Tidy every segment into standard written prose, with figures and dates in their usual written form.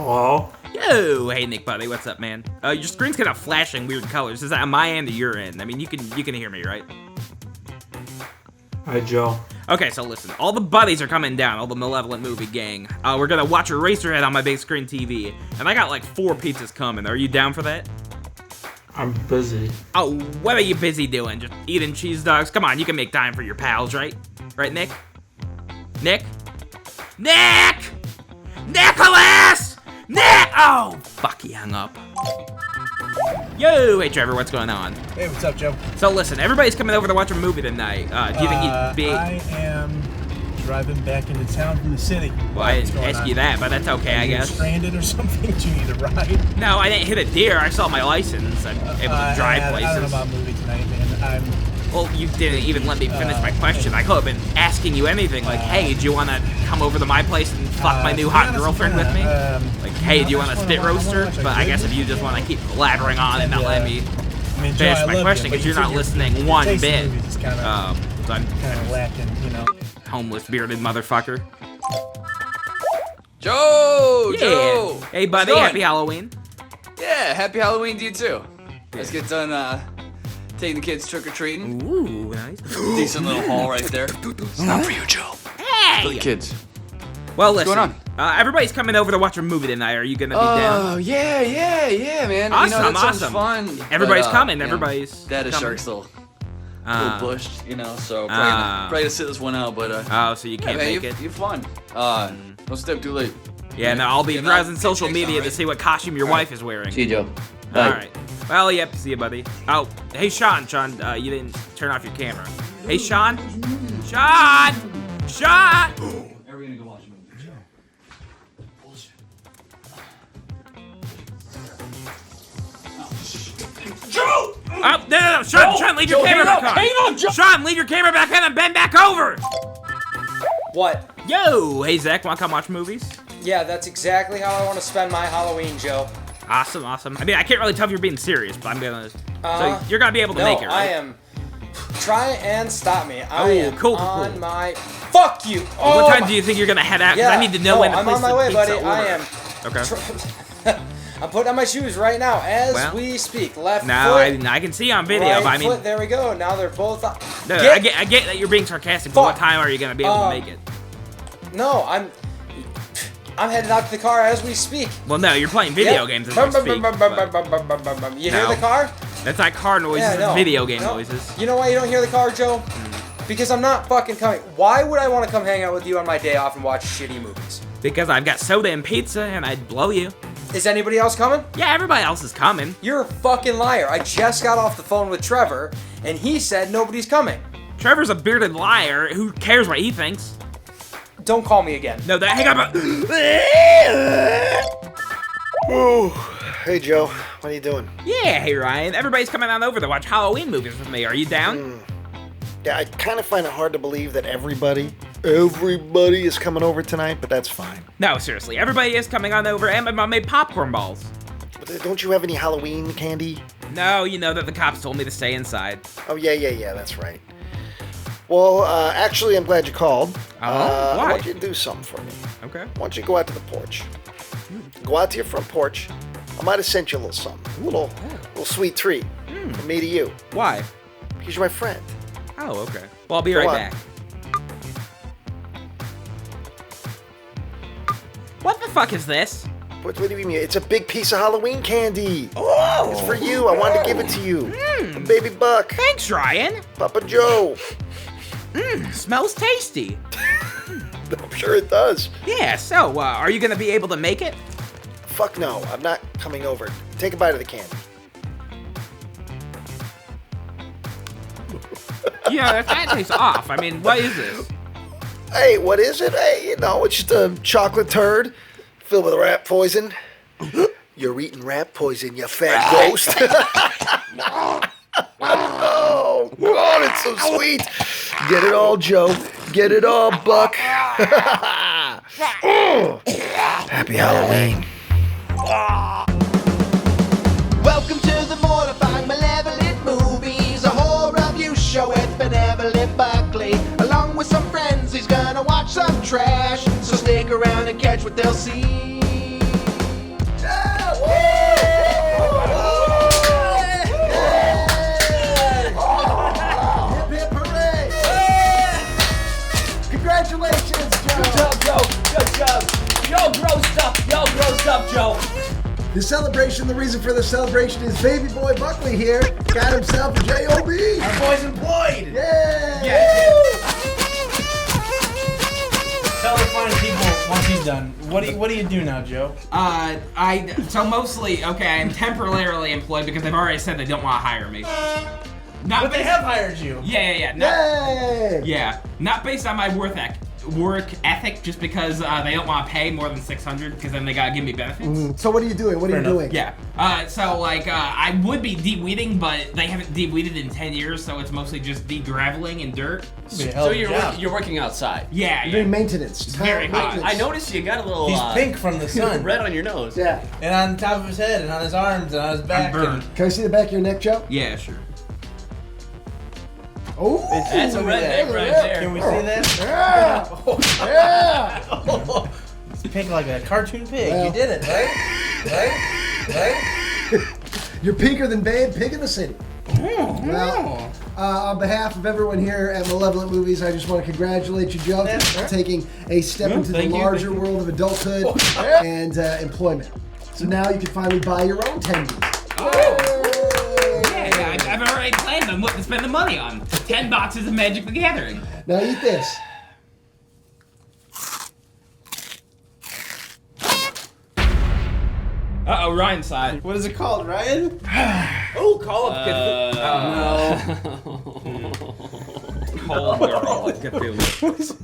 Hello? Yo, hey Nick buddy, what's up, man? Your screen's kind of flashing weird colors. Is that on my end or your end? I mean, you can hear me, right? Hi, Joe. Okay, so listen, all the buddies are coming down, all the Malevolent movie gang. We're gonna watch Eraserhead on my big screen TV, and I got like 4 pizzas coming. Are you down for that? I'm busy. Oh, what are you busy doing? Just eating cheese dogs? Come on, you can make time for your pals, right? Right, Nick? Nick? Nick! Nicholas! Nick! Oh, fuck, he hung up. Yo, hey Trevor, what's going on? Hey, what's up, Joe? So listen, everybody's coming over to watch a movie tonight. Do you think you'd be... I am driving back into town from the city. Well, I didn't ask you that, but that's okay, I guess. Stranded or something? Do you need a ride? No, I didn't hit a deer. I saw my license. I'm able to drive places. I don't know about movie tonight, man. Well, you didn't even let me finish my question. I could have been asking you anything, like, hey, do you want to come over to my place and fuck my new hot girlfriend with me? Like, hey, do you want a spit roaster? But I guess if you just want to keep blabbering on and not let me finish my question, because you're not listening one bit. I'm kind of lacking, you know. Homeless bearded motherfucker. Joe! Yeah. Joe! Hey, buddy, happy Halloween. Yeah, happy Halloween to you too. Let's get done taking the kids trick-or-treating. Ooh, nice. Decent little haul right there. It's not for you, Joe. Hey! For the kids. Well, listen. What's going on? Everybody's coming over to watch a movie tonight. Are you gonna be down? Oh, yeah, man. Awesome, you know, that sounds awesome. fun. Everybody's but, coming. you know, Everybody's Dad is coming. Shark's little bushed, you know, so probably to sit this one out, but Oh, so you can't man, make it. You're fun. Don't step too late. Yeah, no, I'll be Yeah, browsing no, social checks media on, to right? see what costume your wife is wearing. See you, Joe. All right. Well, yep. See you, buddy. Oh, hey, Sean. Sean, you didn't turn off your camera. Hey, Sean. Sean. Sean. Are we gonna go watch a movie? Joe! Oh, no. Sean, leave your camera back on. Hang on, Joe! Sean, leave your camera back on and bend back over. What? Yo, hey, Zach, want to come watch movies? Yeah, that's exactly how I want to spend my Halloween, Joe. Awesome. I mean, I can't really tell if you're being serious, but I'm gonna. So you're gonna be able to make it, right? I am. Try and stop me. I am cool. on my. Fuck you! What time do you think you're gonna head out? 'Cause I need to know when to I'm place on my the way, pizza buddy. order. I am. Okay. I'm putting on my shoes right now as we speak. Left Now foot. I can see on video, Right but I mean, foot. There we go. Now they're both up. no, I get that you're being sarcastic. But what Fuck. time are you gonna be able to make it? No, I'm headed out to the car as we speak. Well, no, you're playing video games as we speak. but You hear the car? That's not car noises. Yeah, no. It's video game No. noises. You know why you don't hear the car, Joe? Because I'm not fucking coming. Why would I want to come hang out with you on my day off and watch shitty movies? Because I've got soda and pizza, and I'd blow you. Is anybody else coming? Yeah, everybody else is coming. You're a fucking liar. I just got off the phone with Trevor, and he said nobody's coming. Trevor's a bearded liar. Who cares what he thinks? Don't call me again. No, hang on. Ooh. Hey, Joe. What are you doing? Yeah, hey Ryan. Everybody's coming on over to watch Halloween movies with me. Are you down? Yeah, I kind of find it hard to believe that everybody is coming over tonight, but that's fine. No, seriously. Everybody is coming on over, and my mom made popcorn balls. But don't you have any Halloween candy? No, you know that the cops told me to stay inside. Oh, yeah, that's right. Well, actually, I'm glad you called. Why? I want you to do something for me. Okay. I want you to go out to the porch. Go out to your front porch. I might have sent you a little something. A little sweet treat from me to you. Why? Because you're my friend. Oh, okay. Well, I'll be right on. back. What the fuck is this? What do you mean? It's a big piece of Halloween candy. Oh! It's for you. I wanted to give it to you. A baby buck. Thanks, Ryan. Papa Joe. Smells tasty. I'm sure it does. Yeah, so, are you gonna be able to make it? Fuck no. I'm not coming over. Take a bite of the candy. Yeah, that tastes off. I mean, what is this? Hey, what is it? Hey, it's just a chocolate turd filled with rat poison. You're eating rat poison, you fat ghost. Oh, God, it's so sweet. Get it all, Joe. Get it all, Buck. Happy Halloween. Welcome to the mortifying malevolent movies, a horror review show with benevolent Buckley. Along with some friends, he's gonna watch some trash. So stick around and catch what they'll see. Congratulations, Joe. Good job, Joe. Good job. Yo, grossed up, Joe. The celebration, the reason for the celebration is baby boy Buckley here got himself a J.O.B. Our boy's employed. Yay! Tell the fine people once he's done. What do you do now, Joe? So mostly, okay, I'm temporarily employed because they've already said they don't want to hire me. But they have hired you. Yeah. Yay! Yeah, not based on my work ethic, just because they don't want to pay more than $600, because then they gotta give me benefits. So what are you doing? What are you doing? Yeah. So like I would be de-weeding, but they haven't de-weeded in 10 years, so it's mostly just de-graveling and dirt. So you're working outside. Yeah. You're doing maintenance. It's very hot. I noticed you got a little. He's pink from the sun. Red on your nose. Yeah. And on top of his head, and on his arms, and on his back. burned. Can I see the back of your neck, Joe? Yeah, sure. Oh, That's a redneck right there. Can we see that? Yeah. It's pink like a cartoon pig. Well. You did it, right? You're pinker than Babe, Pig in the City. Well, on behalf of everyone here at Malevolent Movies, I just want to congratulate you, Joe, for taking a step into the larger world of adulthood and employment. So now you can finally buy your own tendies. Yeah, I've already planned on what to spend the money on. 10 boxes of Magic the Gathering. Now eat this. Uh-oh, Ryan's side. What is it called, Ryan? Oh, Call of Cthulhu. Call Girl of Cthulhu.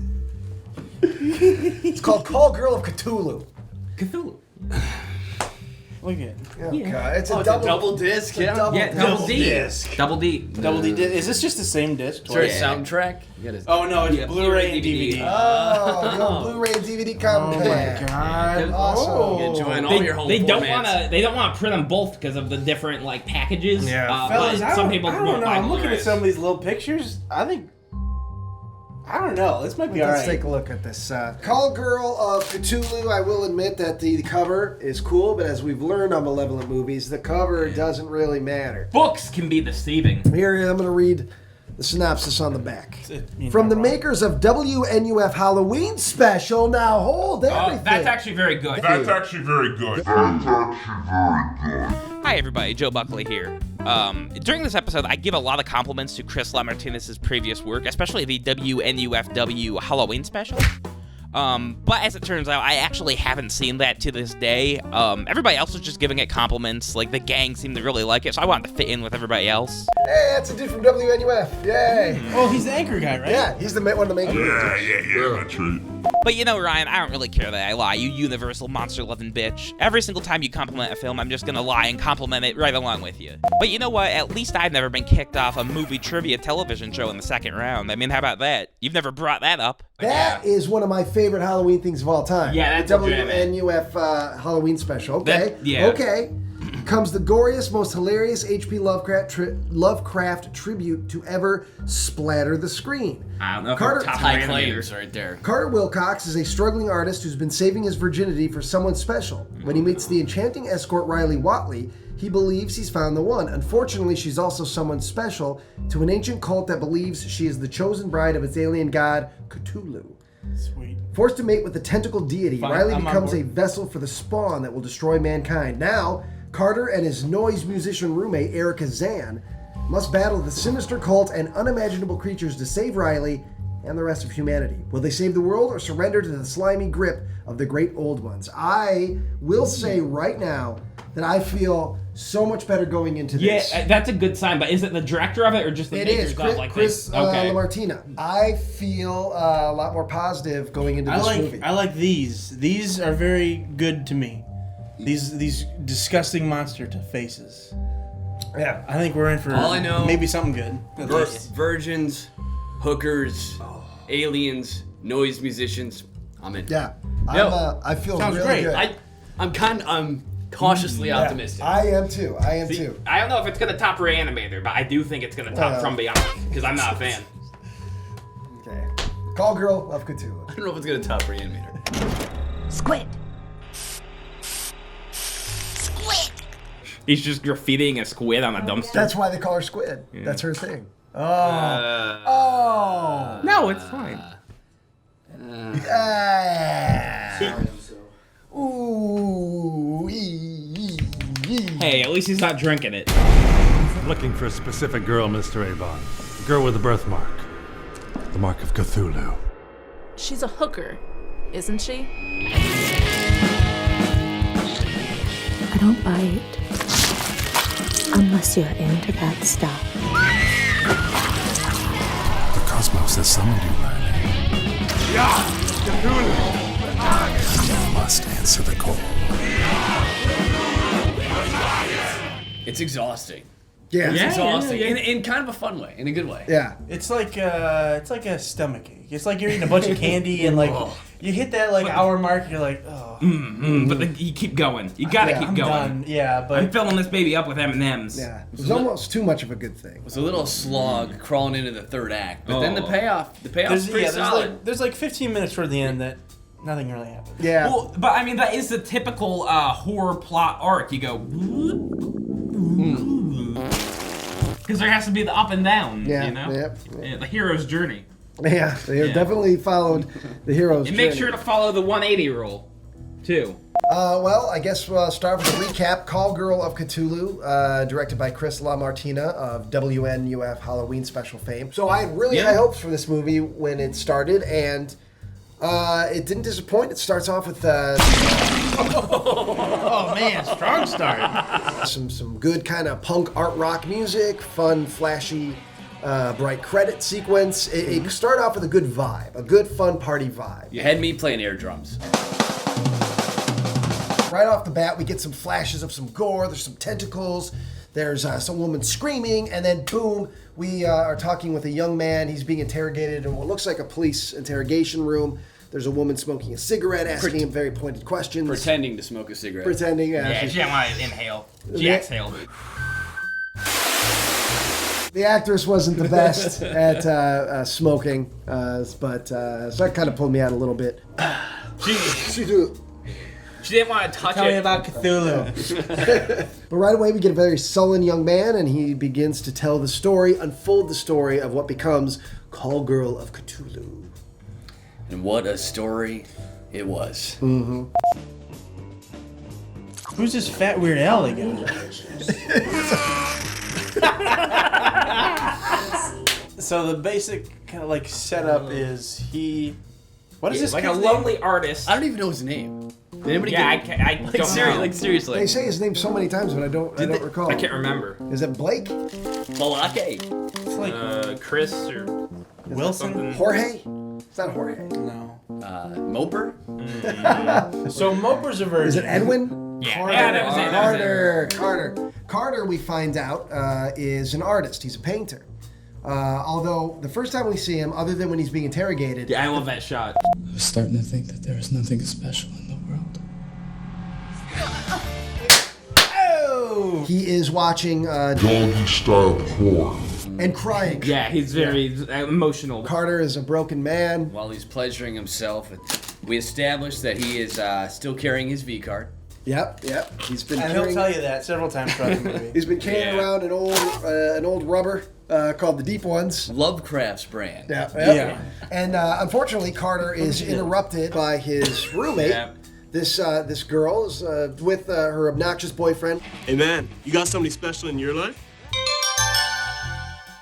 It's called Call Girl of Cthulhu. Cthulhu. Look at it. Okay, it's Oh, a it's a double disc. It's a double Yeah, double D. disc. Double D. Double D. Is this just the same disc? Is there a soundtrack? You gotta- Oh no, it's Yeah, Blu-ray and DVD. Oh, the old Blu-ray and DVD compact. God. Awesome. Enjoying all your home They don't formats. want to print them both because of the different like packages. Fellas, but some people I don't won't know. buy I'm looking at Blu-rays. some of these little pictures. I don't know. This might be Let's alright. take a look at this. Call Girl of Cthulhu, I will admit that the cover is cool, but as we've learned on Malevolent Movies, the cover doesn't really matter. Books can be deceiving. Here, I'm going to read the synopsis on the back. You're From not the wrong. makers of WNUF Halloween Special, now hold everything. That's actually very good. Hi everybody, Joe Buckley here. During this episode, I give a lot of compliments to Chris LaMartinez's previous work, especially the WNUFW Halloween special. But as it turns out, I actually haven't seen that to this day. Everybody else was just giving it compliments, like the gang seemed to really like it, so I wanted to fit in with everybody else. Hey, that's a dude from WNUF. Yay. Oh, he's the anchor guy, right? Yeah, he's one of the main But you know, Ryan, I don't really care that I lie, you universal monster-loving bitch. Every single time you compliment a film, I'm just gonna lie and compliment it right along with you. But you know what? At least I've never been kicked off a movie trivia television show in the second round. I mean, how about that? You've never brought that up. That is one of my favorite Halloween things of all time. Yeah, that's the legitimate. WNUF Halloween special. Okay. Yeah. Okay. Comes the goriest, most hilarious H.P. Lovecraft tribute to ever splatter the screen. I don't know if Carter- top High animator. claims right there. Carter Wilcox is a struggling artist who's been saving his virginity for someone special. When he meets the enchanting escort Riley Watley, he believes he's found the one. Unfortunately, she's also someone special to an ancient cult that believes she is the chosen bride of its alien god, Cthulhu. Sweet. Forced to mate with the tentacle deity, Fine, Riley I'm on becomes a board. vessel for the spawn that will destroy mankind. Now, Carter and his noise musician roommate, Erica Zan, must battle the sinister cult and unimaginable creatures to save Riley and the rest of humanity. Will they save the world or surrender to the slimy grip of the great old ones? I will say right now that I feel so much better going into this. Yeah, that's a good sign, but is it the director of it or just the It makers is of like Chris this? Okay. LaMartina. I feel a lot more positive going into this movie. I like these. These are very good to me. These disgusting monster faces. Yeah. I think we're in for All I know- maybe something good. At least. Virgins, hookers, aliens, noise musicians. I'm in. Yeah. Yo. I feel Sounds really great. good. I'm cautiously optimistic. I am too. I am See, too. I don't know if it's gonna top Reanimator, but I do think it's gonna top From Beyond because I'm not a fan. Okay. Call Girl of Cthulhu. I don't know if it's gonna top Reanimator. Squid. He's just graffitiing a squid on a dumpster. That's why they call her Squid. That's her thing. Oh. No, it's fine. Ooh. Hey, at least he's not drinking it. Looking for a specific girl, Mr. Avon. A girl with a birthmark. The mark of Cthulhu. She's a hooker, isn't she? I don't bite unless you're into that stuff. The cosmos has summoned you, Riley. You must answer the call. It's exhausting. Yeah. It's exhausting. In kind of a fun way, in a good way. Yeah. It's like a stomach ache. It's like you're eating a bunch of candy and like you hit that like hour mark and you're like, oh. But you keep going. You gotta keep I'm going. done. Yeah, but I'm filling this baby up with M&Ms. Yeah. It was almost too much of a good thing. It was a little slog crawling into the third act, but then the payoff's there's pretty solid. there's like 15 minutes toward the end that nothing really happens. Yeah. Well, but I mean, that is the typical horror plot arc. You go, because there has to be the up and down, Yeah, you know? yep. Yeah, the hero's journey. Yeah, they have definitely followed the hero's And make journey. sure to follow the 180 rule, too. Well, I guess we'll start with a recap. Call Girl of Cthulhu, directed by Chris LaMartina of WNUF Halloween special fame. So I had really high hopes for this movie when it started, and it didn't disappoint. It starts off with Oh man, strong start. some good kind of punk art rock music, fun, flashy, bright credit sequence. It started off with a good vibe, a good fun party vibe. You had me playing air drums. Right off the bat, we get some flashes of some gore. There's some tentacles. There's some woman screaming, and then boom, we are talking with a young man. He's being interrogated in what looks like a police interrogation room. There's a woman smoking a cigarette, asking him very pointed questions. Pretending to smoke a cigarette. Pretending. Yeah, she didn't want to inhale. She exhaled. The actress wasn't the best at smoking, but so that kind of pulled me out a little bit. She didn't want to touch Tell it. me about Cthulhu. But right away, we get a very sullen young man, and he begins to tell the story, unfold the story of what becomes Call Girl of Cthulhu. And what a story it was. Mm-hmm. Who's this fat Weird Al again? So the basic kind of like setup is he. What is this? Like a kid's lonely name? artist. I don't even know his name. Did anybody Yeah, get I don't know. seriously. They say his name so many times, but I don't recall. I can't remember. Is it Blake? Balake. It's like Chris or Wilson. something. Jorge? It's not Jorge. No. Moper? So Moper's a virgin. Is it Edwin? Yeah, Carter. yeah, that was it, that was it. Carter. Carter, we find out, is an artist. He's a painter. Although the first time we see him, other than when he's being interrogated, Yeah, I love that shot. I was starting to think that there was nothing special in the world. he is watching Doggy-style porn. and crying. Yeah, he's very emotional. Carter is a broken man. While he's pleasuring himself, we established that he is still carrying his V card. Yep. He's been And he'll tell you that several times throughout the movie. He's been carrying around an old rubber called the Deep Ones. Lovecraft's brand. Yeah. And unfortunately, Carter is interrupted by his roommate. Yeah. This girl is with her obnoxious boyfriend. Hey man, you got somebody special in your life?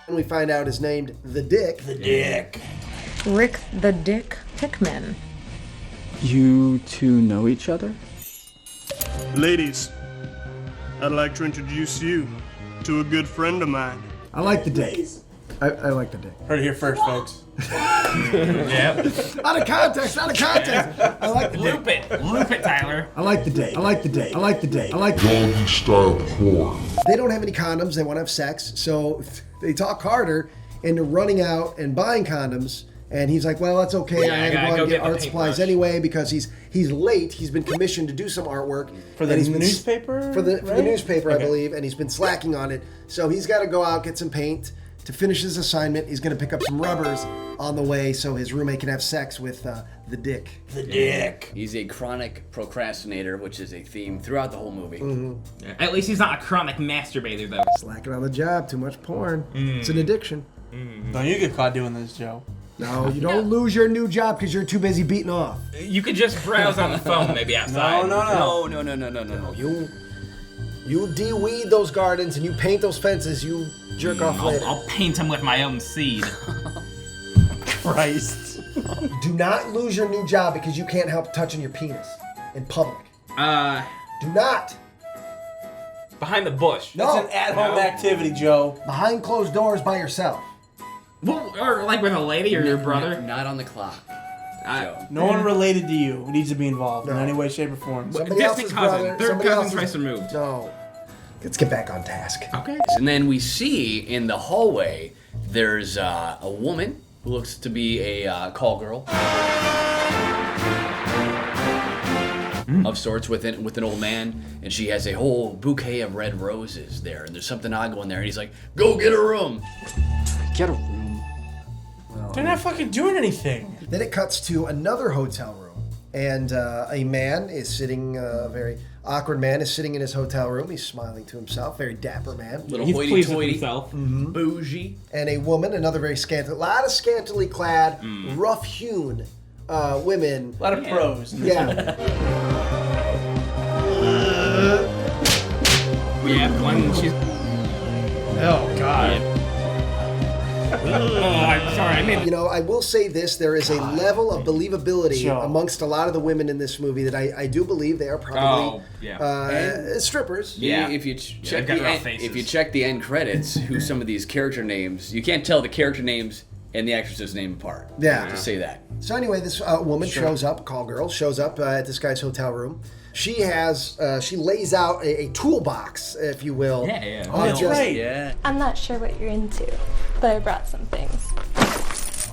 And we find out is named the Dick. The Dick. Rick the Dick Pickman. You two know each other? Ladies, I'd like to introduce you to a good friend of mine. I like the Dick. I like the Dick. Heard it here first, folks. Out of context. I like the Dick. Loop it, Tyler. I like the Dick. Doggy-style porn. They don't have any condoms. They want to have sex. So they talk Carter into running out and buying condoms. And he's like, well, that's okay. Yeah, I had to I gotta go out go and get get the art supplies paintbrush. anyway because he's late. He's been commissioned to do some artwork. For the and he's been newspaper? For the right? newspaper, Okay. I believe. And he's been slacking on it. So he's got to go out, get some paint. To finish his assignment, he's going to pick up some rubbers on the way so his roommate can have sex with the Dick. The Dick. He's a chronic procrastinator, which is a theme throughout the whole movie. Yeah, at least he's not a chronic masturbator, though. Slacking on the job, too much porn. It's an addiction. Don't you get caught doing this, Joe. No, you don't lose your new job because you're too busy beating off. You could just browse on the phone maybe outside. No. You de-weed those gardens and you paint those fences. You jerk off later. I'll paint them with my own seed. Christ. Do not lose your new job because you can't help touching your penis in public. Do not. Behind the bush. That's an at-home activity, Joe. Behind closed doors by yourself. Well, or like with a lady or your brother. Not on the clock. No one related to you needs to be involved in any way, shape, or form. Somebody else's brother, Third somebody cousin else's... twice removed. No. Let's get back on task. Okay. And then we see in the hallway, there's a woman who looks to be a call girl of sorts with an old man, and she has a whole bouquet of red roses there. And there's something odd going there, and he's like, "Go get a room." Get a room. They're not fucking doing anything. Then it cuts to another hotel room, and a man is sitting, a very awkward man is sitting in his hotel room. He's smiling to himself, very dapper man. He's pleased with himself. Bougie. And a woman, another very a lot of scantily clad, rough-hewn women. A lot of pros. Yeah. Yeah, one she's. Oh, God. Oh, I'm sorry. You know, I will say this: there is a level of believability amongst a lot of the women in this movie that I do believe they are probably strippers. Yeah, if you check the end credits, who some of these character names, you can't tell the character names and the actress's name apart. Yeah. To say that. So anyway, this woman shows up, call girl, shows up at this guy's hotel room. She has, she lays out a toolbox, if you will. Yeah. Oh, that's right. Yeah. I'm not sure what you're into, but I brought some things.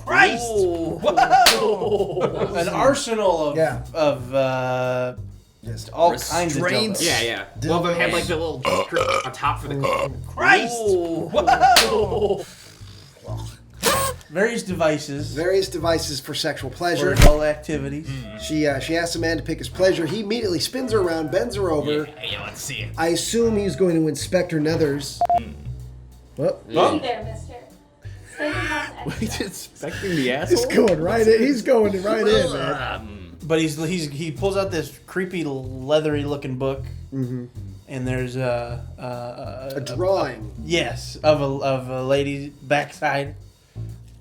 Christ! Whoa! An arsenal of just all kinds of dildos. Yeah. Well, they had like the little on top for the Christ! Whoa! Various devices for sexual pleasure. For adult activities. She asks the man to pick his pleasure. He immediately spins her around, bends her over. Yeah, let's see it. I assume he's going to inspect her nethers. Hey there, mister. He's inspecting the asshole? He's going right in, man. But he pulls out this creepy, leathery-looking book, and there's a drawing. Yes, of a lady's backside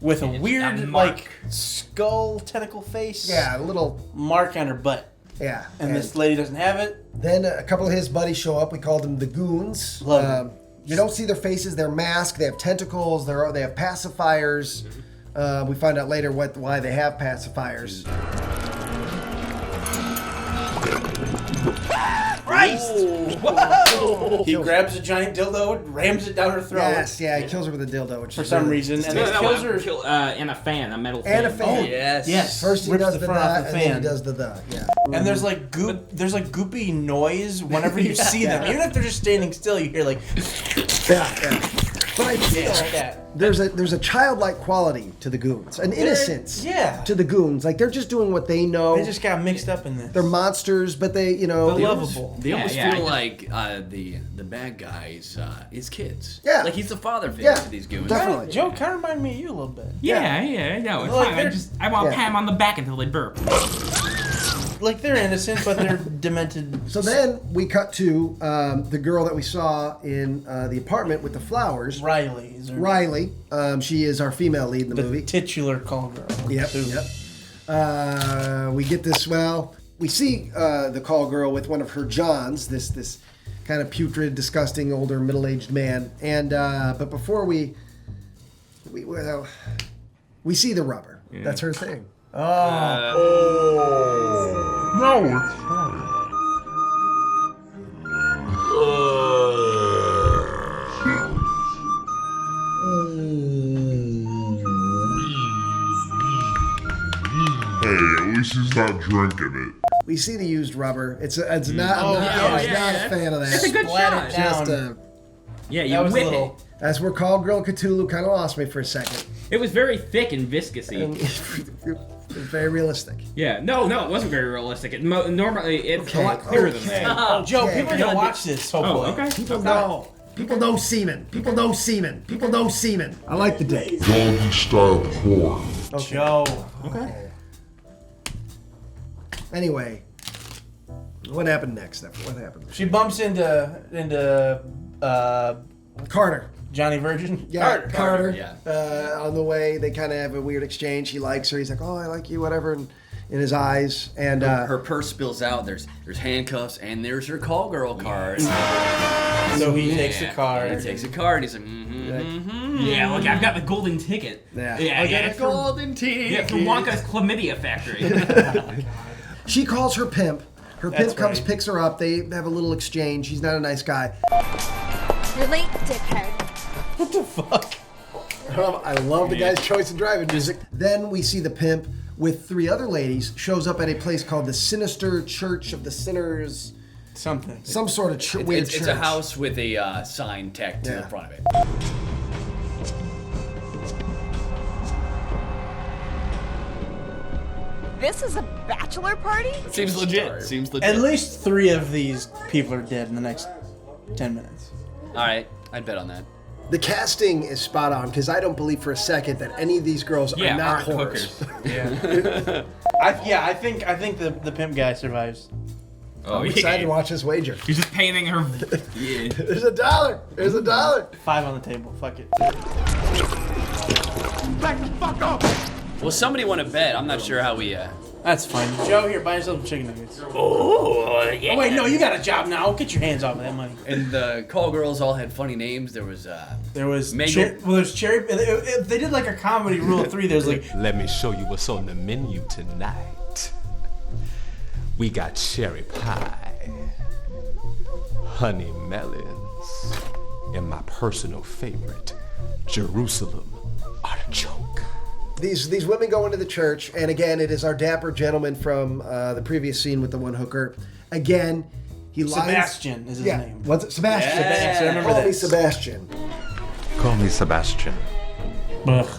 with a weird, like, skull tentacle face. Yeah, a little mark on her butt. Yeah, and this lady doesn't have it. Then a couple of his buddies show up. We called them the goons. You don't see their faces. They're masked. They have tentacles. They have pacifiers. We find out later why they have pacifiers. Christ! Whoa! He grabs a giant dildo and rams it down her throat. Yes, yeah, he kills her with a dildo. Which for some reason. And then kills her. And a fan, a metal fan. And a fan. Oh, yes. First he rips does the the front off that, the and fan. then he does the. Yeah. And there's like goop. There's like goopy noise whenever you see them. Even if they're just standing still, you hear like. Yeah. But I feel there's a childlike quality to the goons, an innocence to the goons. Like they're just doing what they know. They just got mixed up in this. They're monsters, but they're lovable. They almost feel like the bad guys is kids. Yeah. Like he's the father figure to these goons. Definitely. Joe kind of reminded me of you a little bit. Yeah, no, it's Like fine. I want to pat him on the back until they burp. Like they're innocent, but they're demented. So then we cut to the girl that we saw in the apartment with the flowers. Riley. She is our female lead in the movie. Titular call girl. Yep. We get this. Well, we see the call girl with one of her Johns. This kind of putrid, disgusting, older, middle-aged man. And but before we see the rubber. Yeah. That's her thing. No, it's fine. Hey, at least he's not drinking it. We see the used rubber. It's not. I'm not a fan of that. It's a good shot. Just you whip it. That's where Call Girl Cthulhu kind of lost me for a second. It was very thick and viscousy. It was very realistic. Yeah, no, it wasn't very realistic. Normally, it's a lot clearer than that. Oh, Joe, people are gonna watch this. Hopefully. Oh, okay. No. People know semen. People know semen. People know semen. I like the date. Doggy style porn. Okay. Joe. Okay. Anyway, what happened next? What happened? She bumps into Carter. Johnny Virgin. Yeah, Carter. Yeah. On the way, they kind of have a weird exchange. He likes her. He's like, "Oh, I like you," whatever, and in his eyes. And her purse spills out. There's handcuffs, and there's her call girl card. So he takes the card. He takes a card. He's like, Yeah, look, I've got the golden ticket. Yeah. I got a golden ticket. Yeah, from Wonka's Chlamydia Factory. She calls her pimp. Her That's pimp comes, right. picks her up. They have a little exchange. He's not a nice guy. You're late, dickhead. What the fuck? I love the guy's choice of driving music. Then we see the pimp with 3 other ladies shows up at a place called the Sinister Church of the Sinners. Something. Some sort of weird church. It's a house with a sign tacked to the front of it. This is a bachelor party? Seems legit. Seems legit. At least 3 of these people are dead in the next 10 minutes. All right, I'd bet on that. The casting is spot on because I don't believe for a second that any of these girls are not aren't whores. hookers. I think the pimp guy survives. I'm excited to watch this wager. He's just painting her. Yeah. There's $1. There's $1. 5 on the table. Fuck it. Back the fuck up. Well, somebody want to bet. I'm not sure how we. That's fine. Joe, here, buy yourself some chicken nuggets. Oh, yeah. Oh, wait, no, you got a job now. Get your hands off of that money. And the call girls all had funny names. There was Megan. There's cherry. If they did like a comedy rule of 3, there's like. Let me show you what's on the menu tonight. We got cherry pie, honey melons, and my personal favorite, Jerusalem artichoke. These women go into the church, and again, it is our dapper gentleman from the previous scene with the one hooker. Again, he lies. Sebastian is his name. What's it? Sebastian. Yeah, Sebastian, I remember Call me that. Sebastian. Call me Sebastian. Ugh.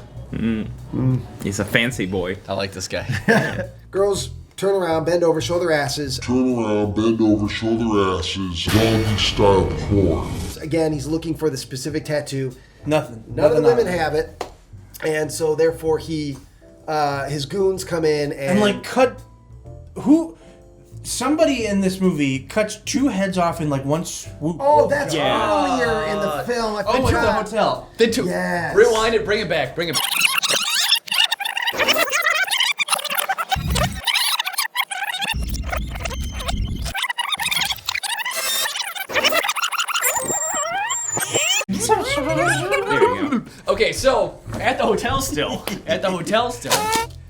He's a fancy boy. I like this guy. Girls turn around, bend over, show their asses. Turn around, bend over, show their asses. Doggy style porn. Again, he's looking for the specific tattoo. Nothing. None of the women have it, and so therefore his goons come in And like cut. Somebody in this movie cuts 2 heads off in like one swoop. Oh, that's earlier in the film. I Oh, it's the forgot. hotel. They took. Yes. Rewind it. Bring it back. Bring it. There you go. Okay, so at the hotel still.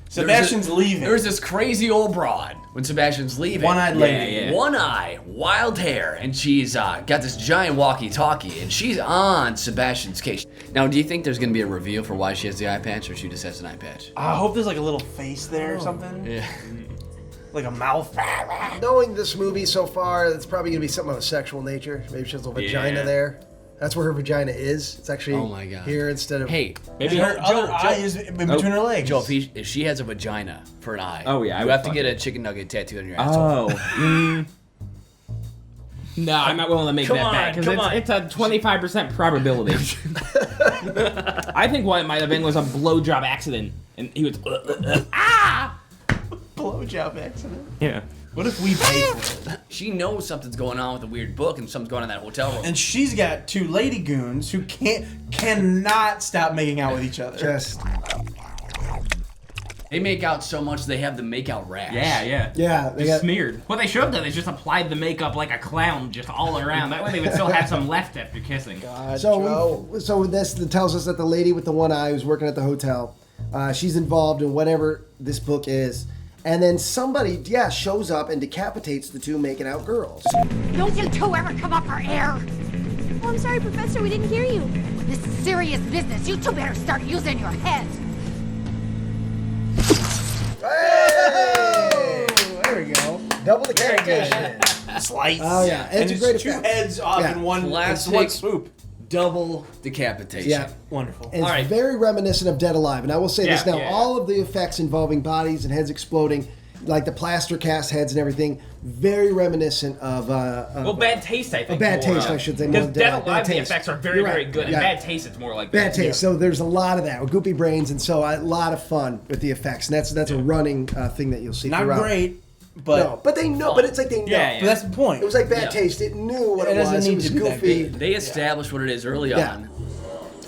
Sebastian's leaving. There's this crazy old broad when Sebastian's leaving. One-eyed lady. Yeah. One eye, wild hair, and she's got this giant walkie-talkie, and she's on Sebastian's case. Now, do you think there's going to be a reveal for why she has the eye patch, or she just has an eye patch? I hope there's like a little face there or something. Yeah. Like a mouth. Knowing this movie so far, it's probably going to be something of a sexual nature. Maybe she has a vagina there. That's where her vagina is. It's actually here instead of... Hey, maybe her other eye is in between her legs. Joe, if she has a vagina for an eye, Oh, yeah, I you would have to fuck get it. a chicken nugget tattooed on your asshole. No, I'm not willing to make that bet because it's a 25% probability. I think what it might have been was a blowjob accident, and he was Blowjob accident. Yeah. What if we pay for it? She knows something's going on with the weird book and something's going on in that hotel room. And she's got 2 lady goons who cannot stop making out with each other. Just... They make out so much they have the make-out rash. Yeah. Yeah, Just got... smeared. What they should have done is just applied the makeup like a clown, just all around. That way they would still have some left after kissing. So this tells us that the lady with the one eye who's working at the hotel, she's involved in whatever this book is. And then somebody, shows up and decapitates the 2 making out girls. Don't you 2 ever come up for air? Oh, I'm sorry, Professor, we didn't hear you. This is serious business. You 2 better start using your heads. Hey! There we go. Double decapitation. Slice. Oh, yeah. And It's a great 2 effect. heads off Yeah. in one Classic swoop. double decapitation. Yeah. Wonderful. And it's very reminiscent of Dead Alive. And I will say this now, all of the effects involving bodies and heads exploding like the plaster cast heads and everything, very reminiscent of. Bad Taste, I think. Bad Taste, I should say. Because Dead Bad Alive, the Taste. effects are very, You're right. very good. Yeah. And Bad Taste, it's more like Bad that. Taste. So there's a lot of that with goopy brains, and so a lot of fun with the effects, and that's a running thing that you'll see. Not throughout. great, but no, but they know. But it's like they know. Yeah, yeah. But that's the point. It was like Bad Taste. It knew what it was. doesn't need It was to be that goofy. good. They established what it is early on.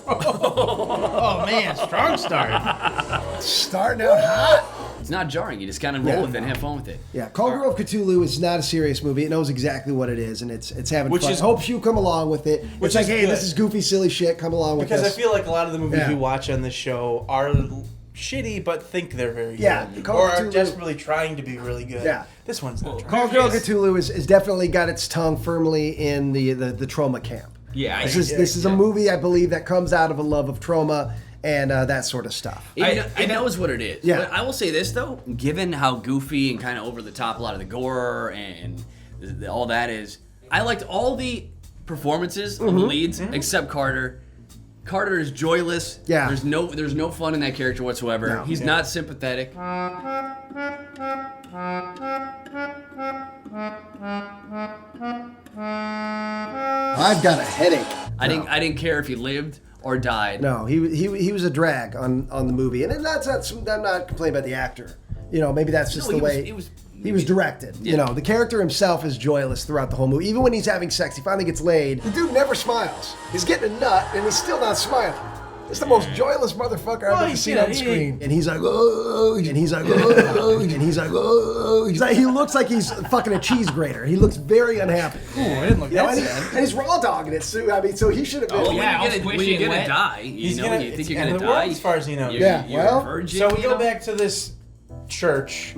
Oh man, strong start. Starting out hot. It's not jarring. You just kind of roll with it and have fun with it. Yeah, Call Girl of Cthulhu is not a serious movie. It knows exactly what it is, and it's having Which fun. is- Hopes you come along with it. Which It's like, is hey, good. this is goofy, silly shit. Come along with Because this. I feel like a lot of the movies Yeah. we watch on this show are shitty, but think they're very Yeah, good. Call Or of are Cthulhu- desperately trying to be really good. Yeah. This one's not trying. Call Girl Cthulhu is definitely got its tongue firmly in the trauma camp. Yeah, This is a movie, I believe, that comes out of a love of trauma and that sort of stuff. It knows what it is. Yeah. But I will say this, though. Given how goofy and kind of over the top a lot of the gore and all that is, I liked all the performances of the leads except Carter. Carter is joyless. Yeah. There's no fun in that character whatsoever. No. He's not sympathetic. I've got a headache. I didn't care if he lived or died. No, he was a drag on the movie, and that's not. I'm not complaining about the actor. You know, maybe that's just No, the way he was directed. Yeah. You know, the character himself is joyless throughout the whole movie. Even when he's having sex, he finally gets laid. The dude never smiles. He's getting a nut, and he's still not smiling. It's the most joyless motherfucker I've ever seen on screen. And he's like, oh, and he's like, oh, and he's like, oh. He looks like he's fucking a cheese grater. He looks very unhappy. Ooh, I didn't look that sad. And he's raw dogging it too. I mean, so he should have been. Well, Yeah, when you're gonna die, you think you're gonna die. As far as he knows. Yeah, You're well, a virgin, So we you go know? back to this church.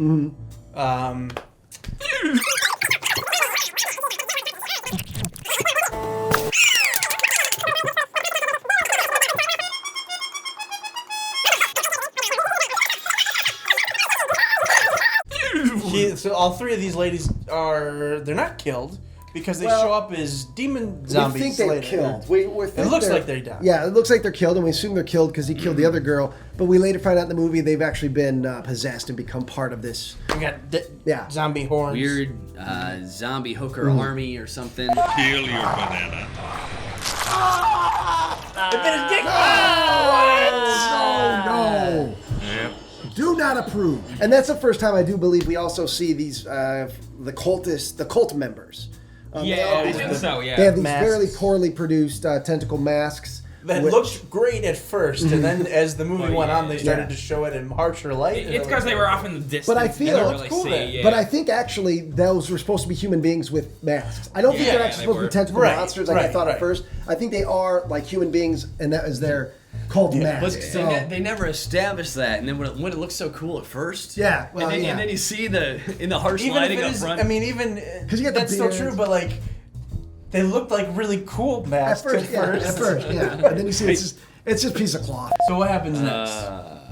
So all three of these ladies they're not killed because they show up as demon zombies. We think they're later. killed. We think It looks they're- like they died. Yeah, it looks like they're killed, and we assume they're killed because he killed the other girl. But we later find out in the movie they've actually been possessed and become part of this. We got zombie horns. Weird zombie hooker army or something. Peel your banana. They bit his dick. No. Yep. Do not approve. And that's the first time I do believe we also see these the cult members. Yeah, I think so, yeah. They have these Masks. very poorly produced tentacle masks. That which- looked great at first, and then as the movie went on, they started Yeah. to show it in harsher light. It's because they were off in the distance. But I and feel- you don't It's really cool see, then. yeah. But I think actually those were supposed to be human beings with masks. I don't think Yeah, they're yeah, actually they supposed to be were. tentacle Right, monsters like I right, thought at right. first. I think they are like human beings, and that is their cult But mask. So- they never established that, and then when it looks so cool at first, Yeah, well, and yeah. then you see in the harsh even lighting if it up is, front. I mean, even 'Cause you got the that's still beards. true, but like they looked like really cool masks At first, yeah. And then you see it's just a piece of cloth. So what happens next?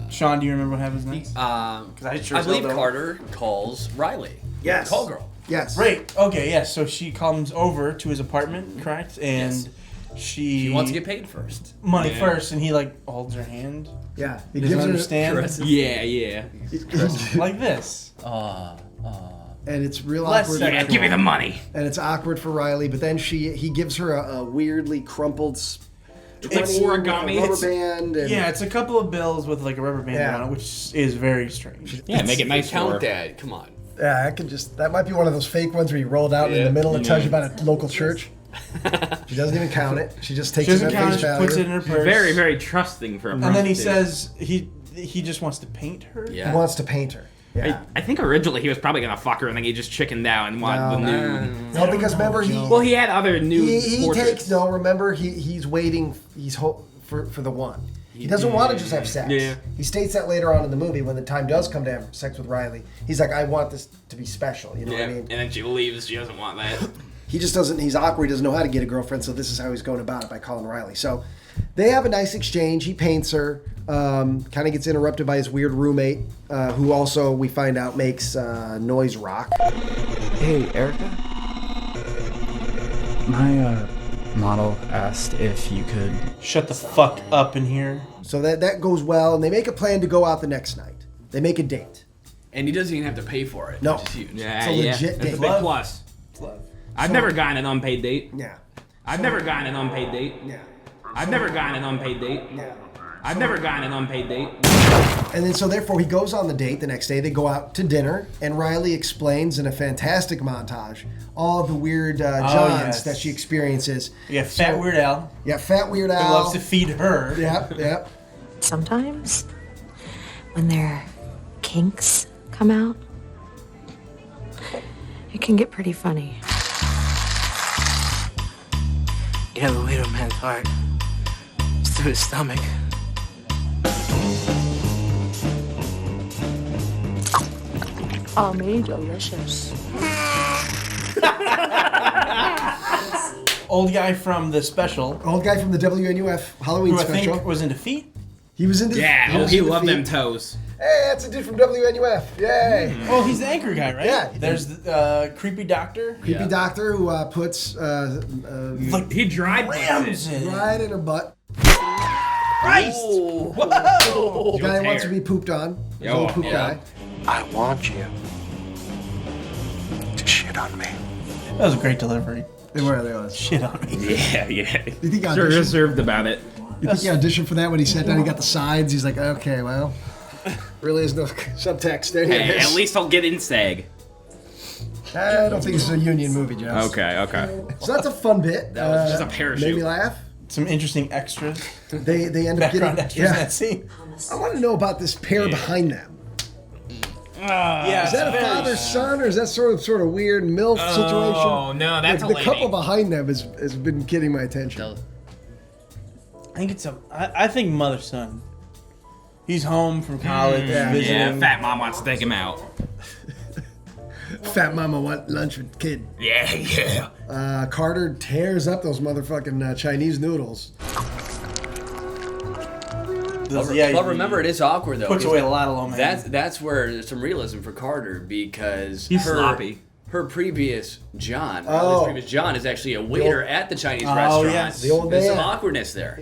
Sean, do you remember what happens next? I sure believe don't. Carter calls Riley. Yes. Call girl. Yes. Right. Okay. Yes. So she comes over to his apartment, correct? And Yes. she wants to get paid first. Money first, and he like holds her hand. Yeah. He doesn't understand. Yeah. Like this. And it's real Less awkward. sexual. Yeah, give me the money. And it's awkward for Riley, but then he gives her a weirdly crumpled It's origami. rubber band. And Yeah, it's a couple of bills with like a rubber band Yeah. on it, which is very strange. Yeah, make it nice for Count her. that. Come on. Yeah, that might be one of those fake ones where you roll it out in the middle and tells you about a local church. She doesn't even count it. She just takes She it doesn't at count face it. She puts it in value. her purse. Very, very trusting for a And then he prostitute. says he just wants to paint her. Yeah. He wants to paint her. Yeah. I think originally he was probably gonna fuck her, and then he just chickened out and wanted the nude. No, because remember Well, he had other nude he portraits. takes no. Remember he's waiting. For the one. He doesn't want to just have sex. Yeah. He states that later on in the movie when the time does come to have sex with Riley. He's like, I want this to be special. You know what I mean? And then she leaves. She doesn't want that. He just doesn't. He's awkward. He doesn't know how to get a girlfriend. So this is how he's going about it by calling Riley. So they have a nice exchange. He paints her. Kind of gets interrupted by his weird roommate, who also we find out makes noise rock. Hey, Erica. My model asked if you could shut the fuck up in here. So that goes well, and they make a plan to go out the next night. They make a date. And he doesn't even have to pay for it. No. Which is huge. Yeah, It's a legit That's date. a big plus. It's love. I've never gotten an unpaid date. Yeah. I've never gotten an unpaid date. Yeah. I've never gotten an unpaid date. Yeah. I've never gotten an unpaid date. And then so therefore he goes on the date the next day. They go out to dinner, and Riley explains in a fantastic montage all the weird Johns that she experiences. Yeah, Fat Weird Al. Yeah, Fat Weird Al. Who loves to feed her. Yep. Sometimes, when their kinks come out, it can get pretty funny. You know, the way to a man's heart is through his stomach. Oh, me, delicious. Old guy from the special. Old guy from the WNUF Halloween who I special. think was into feet. He was into he loved them toes. Hey, that's a dude from WNUF. Yay. Oh, he's the anchor guy, right? Yeah. There's the creepy doctor. Creepy doctor who puts he dried rams in. right in her butt. Christ! The guy wants to be pooped on. He's a little poop guy. I want you to shit on me. That was a great delivery. They were. Shit on me. Yeah. You think he Sure auditioned? reserved about it. You think he auditioned for that when he sat down? He got the sides. He's like, okay, well, really is no subtext there. Hey, at least I'll get in SAG. I don't think this is a union movie, Joe. Okay. So that's a fun bit. That was just a parachute. Made me laugh. Some interesting extras. They end up Background getting extras in that scene. I want to know about this pair behind them. Yeah, is that a father-son, or is that sort of weird MILF situation? Oh no, that's the a lady. couple behind them has been getting my attention. I think it's I think mother-son. He's home from college visiting. Yeah, fat mom wants to take him out. Fat mama want lunch with kid. Yeah. Carter tears up those motherfucking Chinese noodles. But remember, it is awkward though. Puts away a lot of low man. That's where there's some realism for Carter because he's sloppy. Her previous John, Oh. his previous John, is actually a waiter at the Chinese Oh, restaurant. yes. The old There's man. some awkwardness there.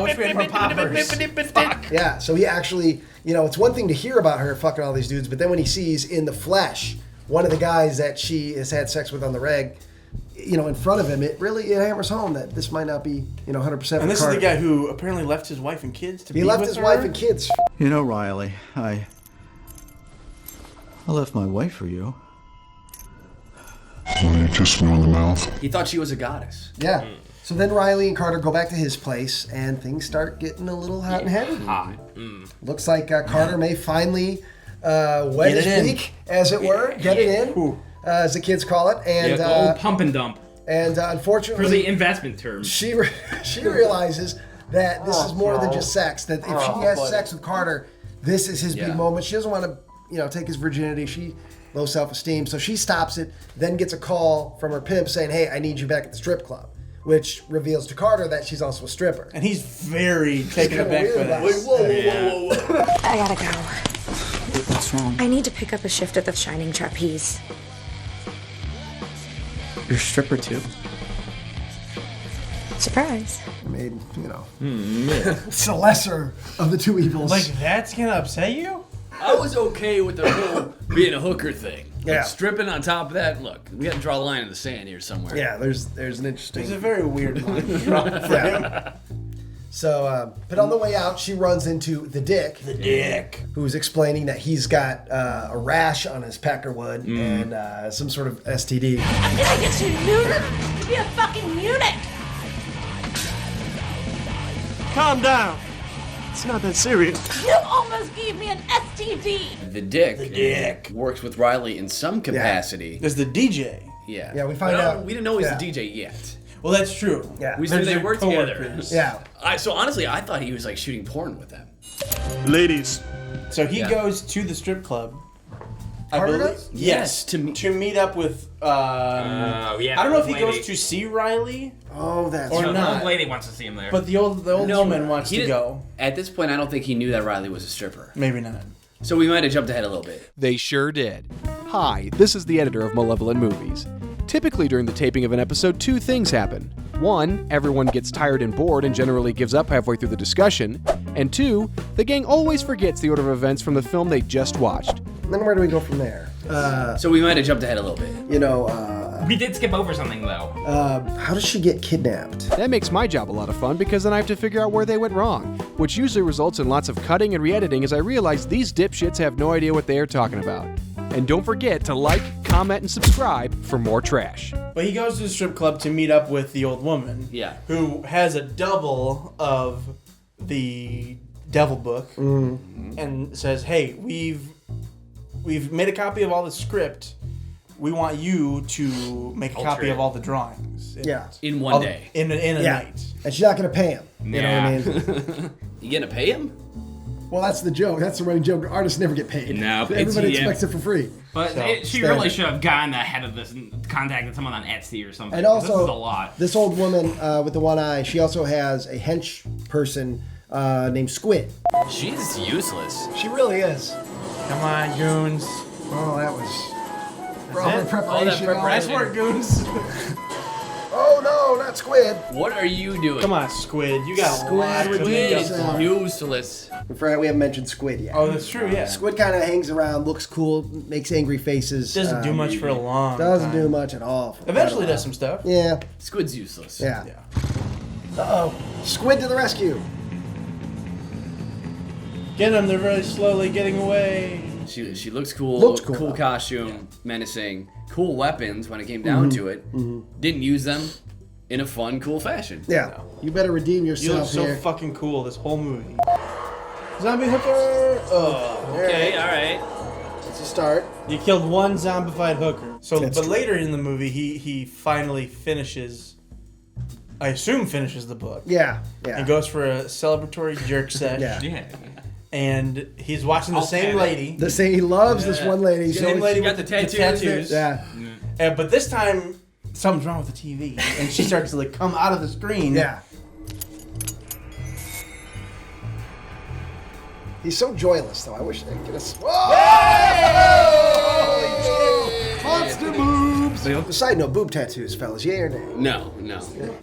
Which way for poppers? Fuck. Yeah, so he actually, it's one thing to hear about her fucking all these dudes, but then when he sees in the flesh one of the guys that she has had sex with on the reg, in front of him, it hammers home that this might not be, 100%. And this is the guy who apparently left his wife and kids to be He left with his her? wife and kids. You know, Riley, I left my wife for you. So you kissed me on the mouth. He thought she was a goddess. Yeah. So then Riley and Carter go back to his place, and things start getting a little hot and heavy. Looks like Carter may finally wet Get his it in. beak, as it were, get it in, as the kids call it. And The old pump and dump. And unfortunately, For the investment term. she realizes that this is more than just sex. That if she has sex with Carter, this is his big moment. She doesn't want to, take his virginity. She low self-esteem, so she stops it. Then gets a call from her pimp saying, "Hey, I need you back at the strip club," which reveals to Carter that she's also a stripper. And he's very taken kinda aback weird by that. about it. Whoa. I gotta go. What's wrong? I need to pick up a shift at the Shining Trapeze. You're a stripper too. Surprise. Made, it's the lesser of the two evils. Like, that's gonna upset you? I was okay with the whole being a hooker thing. Yeah. Like, stripping on top of that, look, we got to draw a line in the sand here somewhere. Yeah, there's an interesting. It's a very weird line to draw for him. So, but on the way out, she runs into the Dick. The Dick. Who's explaining that he's got a rash on his peckerwood and some sort of STD. I'm gonna get you neutered to be a fucking eunuch! Calm down. It's not that serious. You almost gave me an STD! The Dick works with Riley in some capacity. There's the DJ. Yeah. Yeah, we find But out. We didn't know he was Yeah. the DJ yet. Well, that's true. Yeah. We said they They're worked together. coworkers. Yeah. So honestly, I thought he was like shooting porn with them. Ladies, So he Yeah. goes to the strip club. I Carter believe. does? Yes, to meet up with. I don't know if he goes to see Riley Oh, that's or The not. old lady wants to see him there. But the old woman wants he to didn't- go. At this point, I don't think he knew that Riley was a stripper. Maybe not. So we might have jumped ahead a little bit. They sure did. Hi, this is the editor of Malevolent Movies. Typically during the taping of an episode, two things happen. One, everyone gets tired and bored and generally gives up halfway through the discussion. And 2, the gang always forgets the order of events from the film they just watched. Then where do we go from there? So we might have jumped ahead a little bit. You know, we did skip over something, though. How does she get kidnapped? That makes my job a lot of fun because then I have to figure out where they went wrong, which usually results in lots of cutting and re-editing as I realize these dipshits have no idea what they are talking about. And don't forget to like, comment, and subscribe for more trash. But he goes to the strip club to meet up with the old woman. Yeah. Who has a double of the devil book and says, "Hey, we've made a copy of all the script. We want you to make a copy of all the drawings." In one day. In a night. And she's not going to pay him. You know what I mean? You gonna pay him? Well, that's the joke. That's the running joke. Artists never get paid. No, everybody expects it for free. But she really should have gotten ahead of this and contacted someone on Etsy or something. And also, this is a lot. This old woman with the one eye, she also has a hench person named Squid. She's useless. She really is. Come on, goons. Oh, that was for all the preparation. Nice work, goons. Oh no, not Squid. What are you doing? Come on, Squid. You got a lot to Squid make is up for. useless. We haven't mentioned Squid yet. Oh, that's true, yeah. Squid kind of hangs around, looks cool, makes angry faces. Doesn't do much for a long Doesn't time. do much at all. Eventually does some stuff. Yeah. Squid's useless. Yeah. Uh-oh. Squid to the rescue. Get them, they're very slowly getting away. She looks cool. Looks cool, Cool though. costume, menacing. Cool weapons when it came down to it. Didn't use them in a fun, cool fashion. Yeah. You better redeem You look yourself so here. fucking cool this whole movie. Zombie hooker. Oh, Okay, alright. It's a start. You killed one zombified hooker. So, but later in the movie, he finally finishes. I assume finishes the book. Yeah. Yeah. And goes for a celebratory jerk sesh. Yeah. And he's watching the same lady. He loves this one lady. Same lady got with the tattoos. Yeah. But this time, something's wrong with the TV, and she starts to like come out of the screen. Yeah. He's so joyless, though. I wish I could get us. Monster boobs. Side note: boob tattoos, fellas. Yay or nay? No.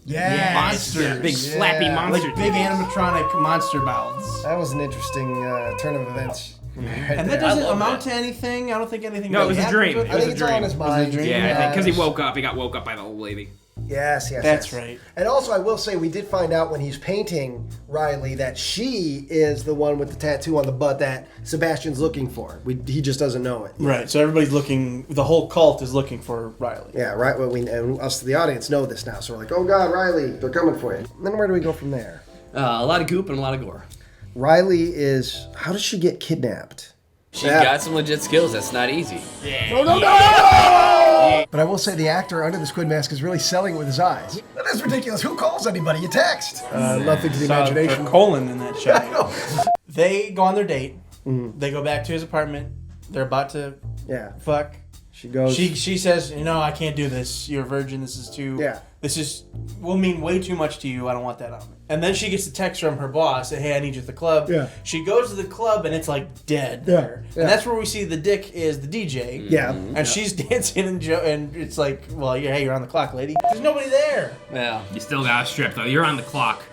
Yeah. Monsters. Big flappy monster. Like big animatronic monster mouths. That was an interesting turn of events. And that doesn't amount to anything. I don't think anything. No, it really was a happens dream. with It it. was I think it's all in his mind. Yeah, I think because he woke up. He got woke up by the old lady. Yes. That's right. And also, I will say, we did find out when he's painting Riley that she is the one with the tattoo on the butt that Sebastian's looking for. He just doesn't know it. Right. So everybody's looking. The whole cult is looking for Riley. Yeah, right. Well, and us, the audience, know this now. So we're like, oh God, Riley, they're coming for you. And then where do we go from there? A lot of goop and a lot of gore. Riley is. How does she get kidnapped? She's got some legit skills. That's not easy. No! But I will say the actor under the squid mask is really selling it with his eyes. That is ridiculous. Who calls anybody? You text. Nothing to the imagination. Colon in that shot. They go on their date. They go back to his apartment. They're about to fuck. She goes. She says, I can't do this. You're a virgin. This is too. Yeah. This will mean way too much to you. I don't want that on me. And then she gets a text from her boss. Hey, I need you at the club. Yeah. She goes to the club and it's like dead there. Yeah. And that's where we see the dick is the DJ. Yeah. And she's dancing and it's like, well, hey, you're on the clock, lady. There's nobody there. Yeah. You still got to strip though. You're on the clock.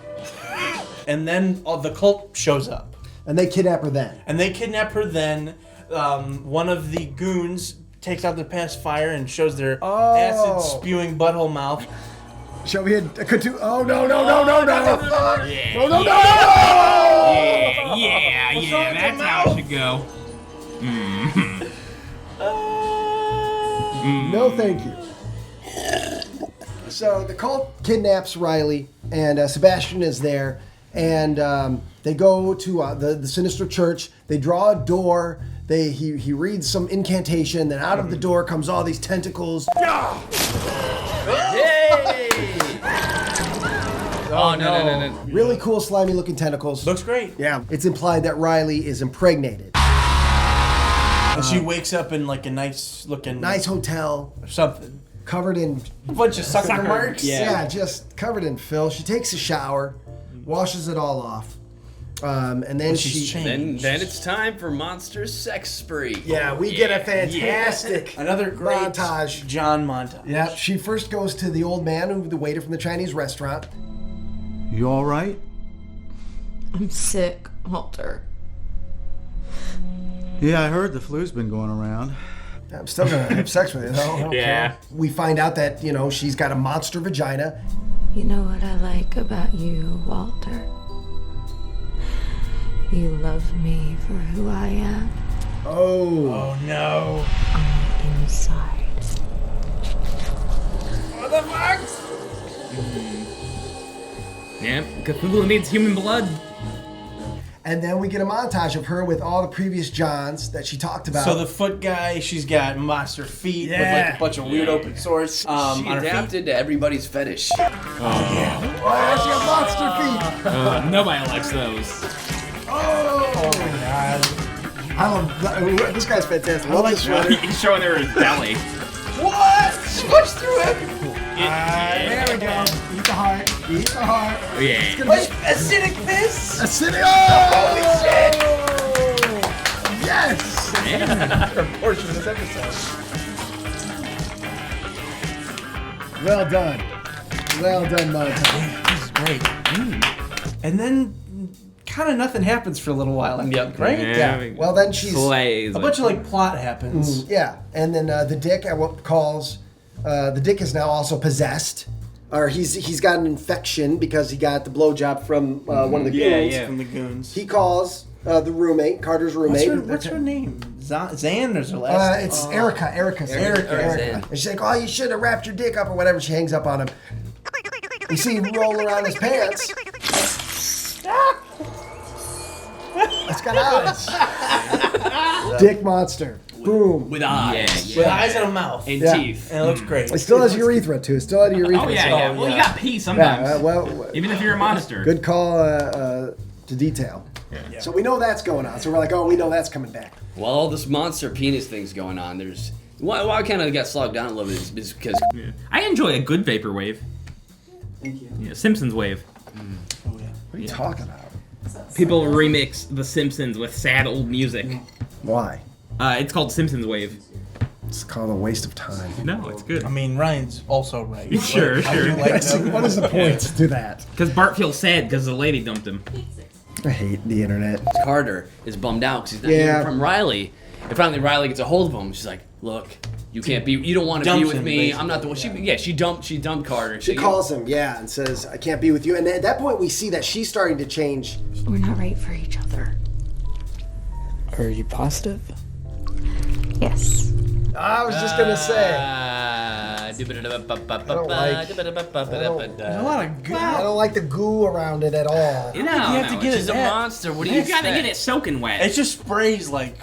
And then the cult shows up. And they kidnap her then. One of the goons takes out their pacifier and shows their acid spewing butthole mouth. Shall we hit a Cthulhu? Oh, no. Yeah, that's how it should go. No, thank you. So the cult kidnaps Riley, and Sebastian is there, and they go to the sinister church. They draw a door. He reads some incantation. Then out of the door comes all these tentacles. Yay! Oh, no. Really cool, slimy looking tentacles. Looks great. Yeah. It's implied that Riley is impregnated. And she wakes up in like a nice hotel or something. Covered in a bunch of sucker marks. Yeah, just covered in filth. She takes a shower, washes it all off. And then then it's time for Monster Sex Spree. Yeah, we get a fantastic another great montage. John montage. Yeah, she first goes to the old man, the waiter from the Chinese restaurant. You all right? I'm sick, Walter. Yeah, I heard the flu's been going around. I'm still gonna have sex with you, though. I don't Yeah. care. We find out that, she's got a monster vagina. You know what I like about you, Walter? You love me for who I am. Oh no. On the inside. What the fuck? Yeah, Cthulhu needs human blood. And then we get a montage of her with all the previous Johns that she talked about. So the foot guy, she's got monster feet with like a bunch of weird open swords She on her feet. adapted to everybody's fetish. Oh, she got monster feet. Nobody likes those. Oh my god. I love this guy's fantastic. I love this sweater. He's showing her his belly. What? Smush through him. There we go. Eat the heart. Eat the heart. Oh, yeah. It's gonna What? Acidic piss? Acidic. Oh! Holy shit! Yes! A portion of this episode. Well done. Well done, montage. This is great. And then kind of nothing happens for a little while. Yep. Right? Yeah. Well, then she's Slays. A bunch of like plot happens. yeah, and then the Dick calls. The Dick is now also possessed, or he's got an infection because he got the blowjob from one of the goons. Yeah, from the goons. He calls the roommate, Carter's roommate. What's her name? Zan is her last name? It's Erica. Erica. And she's like, "Oh, you should have wrapped your dick up or whatever." She hangs up on him. You see him roll around his pants. It's got eyes. Dick monster. Boom. With eyes. With eyes and a mouth. And Yeah. teeth. And it looks great. It still has urethra too. It still has urethra. Oh, yeah. Well, you got pee sometimes. Even if you're a monster. Good call to detail. Yeah. So we know that's going on. So we're like, oh, we know that's coming back. While all this monster penis thing's going on, there's why I kind of got slogged down a little bit is because I enjoy a good vaporwave. Thank you. Yeah, Simpsons wave. Oh yeah. What are you talking about? People remix The Simpsons with sad old music. Why? It's called Simpsons wave. It's called a waste of time. No, it's good. I mean, Ryan's also right. Sure. What is the point to that? Because Bart feels sad because the lady dumped him. I hate the internet. Carter is bummed out because he's not hearing from Riley. And finally, Riley gets a hold of him. She's like, "Look, you can't be. You don't want to be with me. I'm not the one." She dumped Carter. She calls him, and says, "I can't be with you." And at that point, we see that she's starting to change. We're not right for each other. Are you positive? Yes. I was just gonna say. There's I don't like the goo around it at all. You have to get she's a monster. What do you you gotta get it soaking wet. It just sprays like.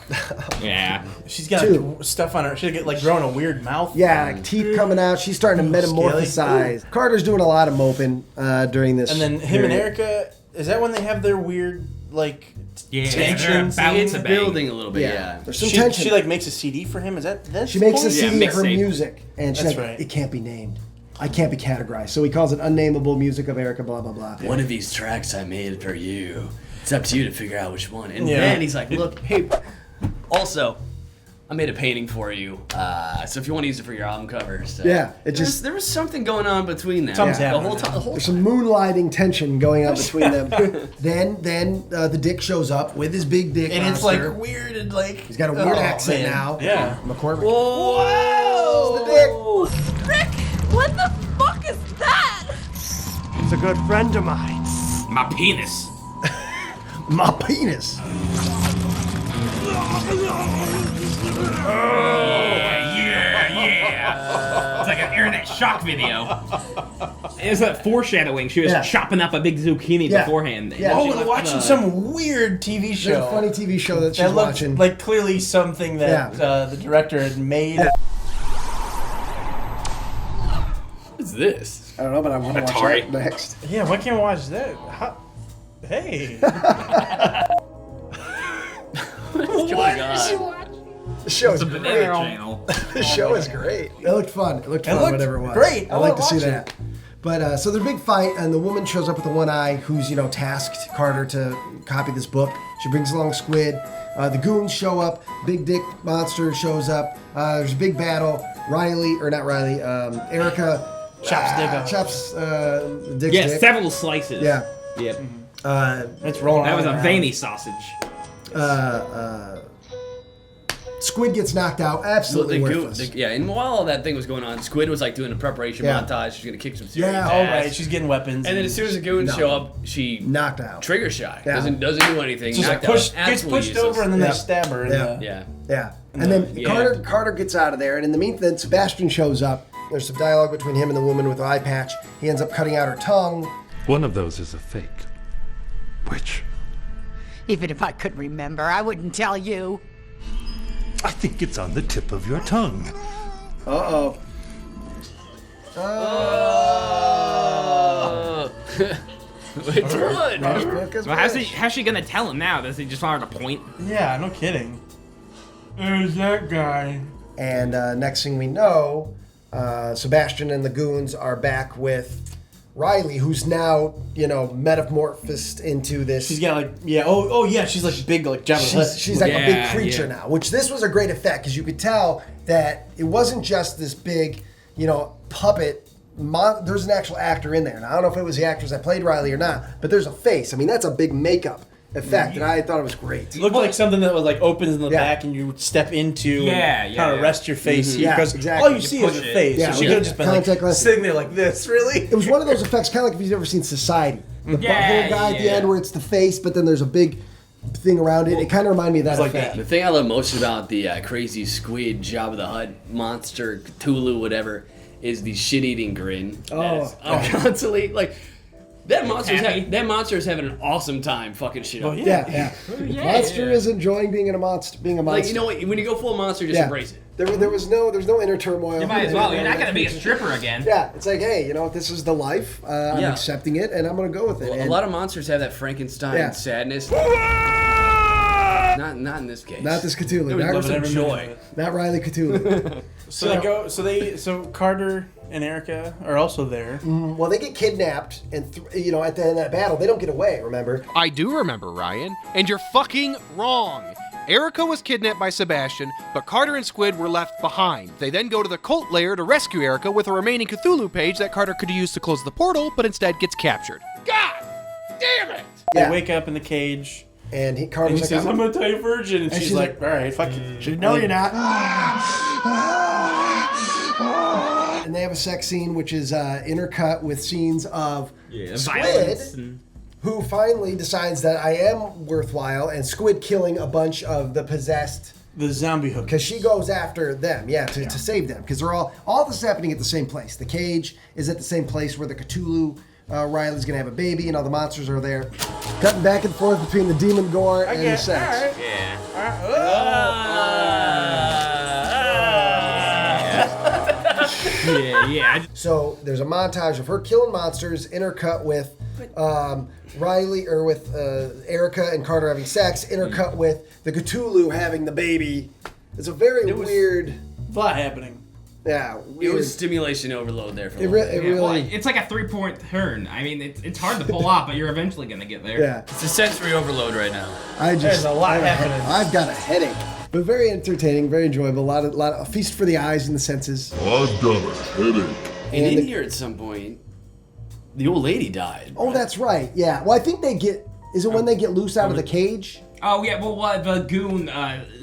Yeah. She's got stuff on her. She's like growing a weird mouth. Yeah, like teeth coming out. She's starting to metamorphosize. Carter's doing a lot of moping during this. And then him and Erica, is that when they have their weird tension? It's building a little bit. Yeah. There's some tension. She like makes a CD for him. Is that this? She makes a point? CD of her music, and she's That's like, right. "It can't be named. I can't be categorized." So he calls it unnameable music of Erica. Blah blah blah. One of these tracks I made for you. It's up to you to figure out which one. And Yeah. then he's like, "Look, hey, also, I made a painting for you. So if you want to use it for your album cover." So Yeah, it there was something going on between them. Something's The happening. whole time. There's some moonlighting tension going on between them. then the Dick shows up with his big dick And it's monster. like weird and like. He's got a weird accent now. Yeah. McCormick. Whoa! It's the Dick. Rick, what the fuck is that? He's a good friend of mine. My penis. My penis. Yeah. It's like an internet shock video. It was a foreshadowing. She was chopping up a big zucchini beforehand. Yeah. Oh, and watching some weird TV show. There's a funny TV show that she's that looked watching. like clearly something that the director had made. What's this? I don't know, but I want to watch that next. Yeah, why can't we watch that? Hey. What's going on? The show is It's a banana great. channel. The show is great. It looked fun. It looked fun, looked whatever it was. great. I I like wanna to see watch that. But so there's a big fight, and the woman shows up with the one eye, who's tasked Carter to copy this book. She brings along Squid. The goons show up. Big Dick monster shows up. There's a big battle. Erica chops dick off. chops Dick's Yeah, dick. several slices. Yeah. Yep. It's rolling. That was a around. veiny sausage. Squid gets knocked out. Absolutely worthless. And while all that thing was going on, Squid was like doing a preparation montage. She's gonna kick some serious ass. all right. She's getting weapons. And then as soon as the goons show up, she knocked out. Trigger shy. Yeah. Doesn't do anything. Just knocked gets out. pushed Absolutely over, and then useless. they stab her. And then Carter gets out of there, and in the meantime, Sebastian shows up. There's some dialogue between him and the woman with the eye patch. He ends up cutting out her tongue. One of those is a fake. Which? Even if I could remember, I wouldn't tell you. I think it's on the tip of your tongue. Uh-oh. Which one? Well, how's she gonna tell him now? Does he just want her to point? Yeah, no kidding. There's that guy. And next thing we know, Sebastian and the goons are back with Riley, who's now, metamorphosed into this. She's got she's like big, like Jabba the Hutt. She's like a big creature now, which this was a great effect because you could tell that it wasn't just this big, puppet. There's an actual actor in there. And I don't know if it was the actors that played Riley or not, but there's a face. I mean, that's a big makeup effect, and I thought it was great. It looked like something that was like opens in the back and you step into and kind of rest your face here because all you see is her face. Yeah, so she could have just been like sitting there like this, really. It was one of those effects, kind of like if you've ever seen Society. The butthole guy at the end where it's the face, but then there's a big thing around it. It kind of reminded me of that effect. The thing I love most about the crazy squid Jabba the Hutt monster, Cthulhu, whatever, is the shit-eating grin. I'm constantly like. That monster's having an awesome time fucking shit up. Monster is enjoying being a monster. Like, you know what? When you go full monster, just embrace it. There's no inner turmoil. You might as well. You're not gonna be a stripper again. Yeah, it's like, hey, this is the life. I'm accepting it, and I'm gonna go with it. Well, a lot of monsters have that Frankenstein sadness. Not in this case. Not this Cthulhu. There was some joy. Not Riley Cthulhu. So Carter and Erica are also there. Well, they get kidnapped, and at the end of that battle, they don't get away. Remember? I do remember, Ryan, and you're fucking wrong. Erica was kidnapped by Sebastian, but Carter and Squid were left behind. They then go to the cult lair to rescue Erica with a remaining Cthulhu page that Carter could use to close the portal, but instead gets captured. God damn it! They wake up in the cage. And Carter's like, says, I'm going to tell you virgin. And she's like, all right, fuck it. She's no, you're not. And they have a sex scene, which is intercut with scenes of Squid, who finally decides that I am worthwhile, and Squid killing a bunch of the possessed... The zombie hookers. Because she goes after them, to save them. Because they're all this is happening at the same place. The cage is at the same place where the Cthulhu... Riley's gonna have a baby, and all the monsters are there, cutting back and forth between the demon gore and the sex. So there's a montage of her killing monsters, intercut with Riley or with Erica and Carter having sex, intercut with the Cthulhu having the baby. It's a very weird. A lot happening. Yeah, it was stimulation overload there. It's like a 3-point turn. I mean, it's hard to pull off, but you're eventually gonna get there. Yeah, it's a sensory overload right now. There's a lot happening. I've got a headache, but very entertaining, very enjoyable. A feast for the eyes and the senses. I've got a headache. And in here at some point, the old lady died. Oh, that's right. Yeah. Well, I think they get. Is it when they get loose out of the cage? Oh yeah, well the goon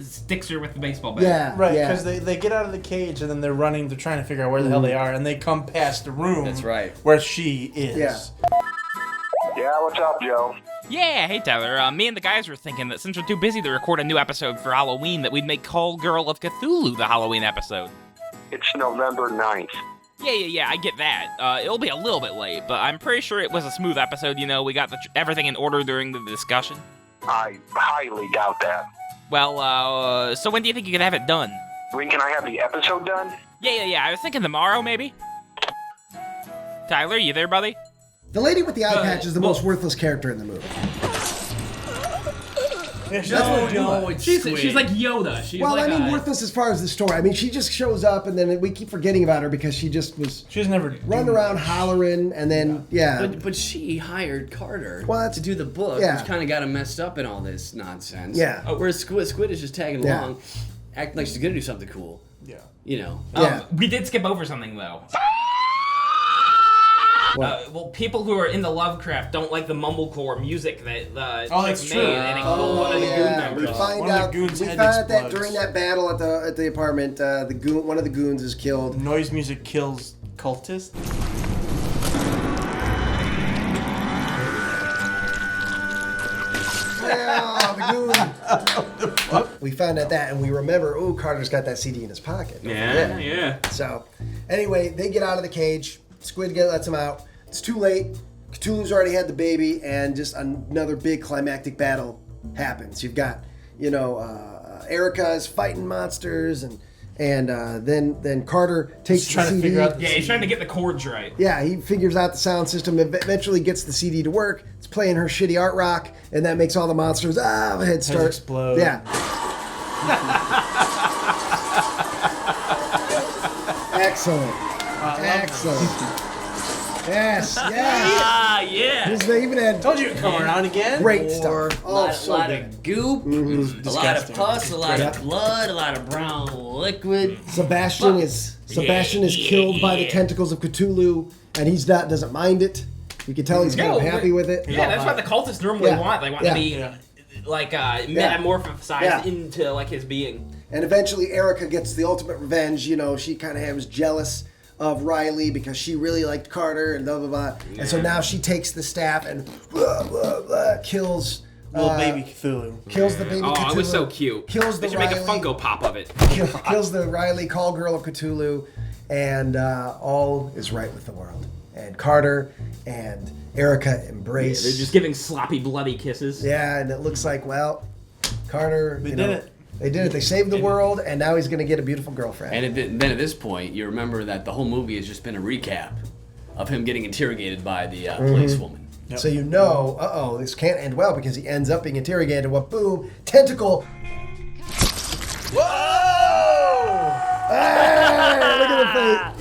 sticks her with the baseball bat. Yeah, right. Because they get out of the cage and then they're running. They're trying to figure out where the hell they are, and they come past the room. That's right. Where she is. Yeah, what's up, Joe? Yeah, hey Tyler. Me and the guys were thinking that since we're too busy to record a new episode for Halloween, that we'd make Call Girl of Cthulhu the Halloween episode. It's November 9th. Yeah, I get that. It'll be a little bit late, but I'm pretty sure it was a smooth episode. We got everything in order during the discussion. I highly doubt that. Well, so when do you think you could have it done? When can I have the episode done? Yeah, I was thinking tomorrow, maybe. Tyler, you there, buddy? The lady with the eye patch is the most worthless character in the movie. Yeah, she's like Yoda. Worthless as far as the story. I mean, she just shows up, and then we keep forgetting about her because she just was. She was never running around hollering, and then But she hired Carter to do the book, which kind of got him messed up in all this nonsense. Yeah. Whereas Squid is just tagging along, acting like she's gonna do something cool. Yeah. You know. We did skip over something though. Well, people who are into Lovecraft don't like the mumblecore music that that's made, true. and it killed one of the goon members. We find out that during that battle at the apartment, one of the goons is killed. Noise music kills cultists. Yeah, the goon. We found out that, and we remember, Carter's got that CD in his pocket. Yeah. So, anyway, they get out of the cage. Squid lets them out. It's too late. Cthulhu's already had the baby, and just another big climactic battle happens. You've got, Erica is fighting monsters, and then Carter takes the CD. He's trying to get the chords right. Yeah, he figures out the sound system, eventually gets the CD to work. It's playing her shitty art rock, and that makes all the monsters, heads start. Explode. Yeah. Excellent. Excellent. Yes. Yeah. They even had. Told you it'd come around again. Great stuff. A lot of goop, a lot of pus, a lot of blood, a lot of brown liquid. Sebastian is killed by the tentacles of Cthulhu, and he doesn't mind it. You can tell he's kind of happy with it. Yeah, that's what the cultists normally want. They want to be metamorphosized into like his being. And eventually, Erica gets the ultimate revenge. She kind of was jealous of Riley because she really liked Carter and blah blah blah. And so now she takes the staff and kills little baby Cthulhu. Kills the baby Cthulhu. Oh, it was so cute. Kills they the should make a Funko Pop of it. Kills the Riley call girl of Cthulhu, and all is right with the world. And Carter and Erica embrace. They're just giving sloppy, bloody kisses. Yeah, and it looks like, Carter. They did it. They did it. They saved the world, and now he's going to get a beautiful girlfriend. And then at this point, you remember that the whole movie has just been a recap of him getting interrogated by the policewoman. Yep. So this can't end well because he ends up being interrogated. Boom, tentacle. Whoa! Hey, look at the face.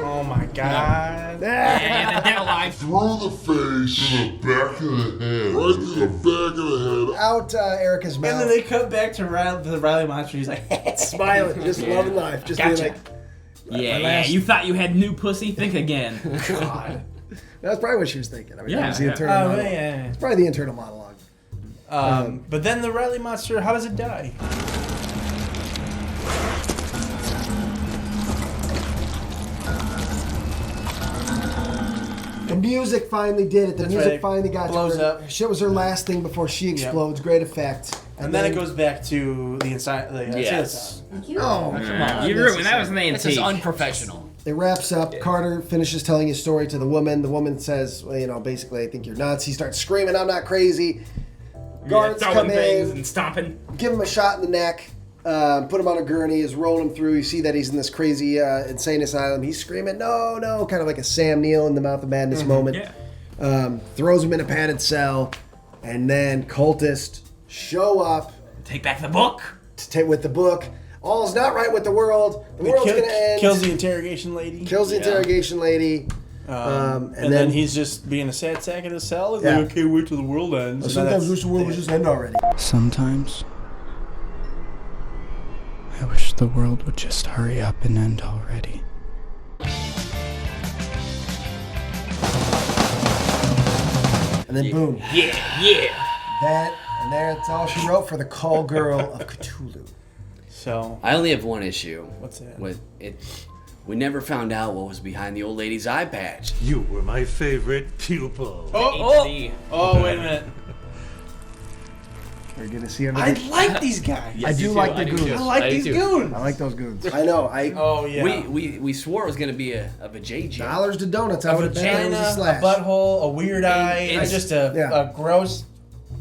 Oh my God. And the devil life. Through the face, to the back of the head, right to the back of the head. Out Erica's mouth. And then they cut back to the Riley monster. He's like, smiling, just loving life. Just being like, you thought you had new pussy? Think again. God. That's probably what she was thinking. That was the internal monologue. It's probably the internal monologue. But then the Riley monster, how does it die? The music finally did it. The music finally got blows to her. up. Shit was her last thing before she explodes. Yep. Great effect. And then it goes back to the inside. Yes. Oh, come on. You ruined that. Was an antique. This is unprofessional. It wraps up. Carter finishes telling his story to the woman. The woman says, basically, I think you're nuts. He starts screaming, I'm not crazy. Guards come in. And stomping. Give him a shot in the neck. Put him on a gurney, is rolling him through. You see that he's in this crazy insane asylum. He's screaming, no, kind of like a Sam Neill in the Mouth of Madness moment. Yeah. Throws him in a padded cell, and then cultists show up. Take back the book. With the book. All's not right with the world. The world's going to end. Kills the interrogation lady. And then he's just being a sad sack in his cell. He's like, okay, wait till the world ends. Sometimes wish the world would just end already. Sometimes I wish the world would just hurry up and end already. And then boom. Yeah. That's all she wrote for the call girl of Cthulhu. So I only have one issue. What's that? With it, we never found out what was behind the old lady's eye patch. You were my favorite pupil. Oh, wait a minute. We're gonna see him. I like these guys. I do like the goons. I like these goons. I like those goons. I know. Oh yeah. We swore it was gonna be a vajayjay. Dollars to donuts. A vagina, a butthole, a weird eye, just a gross,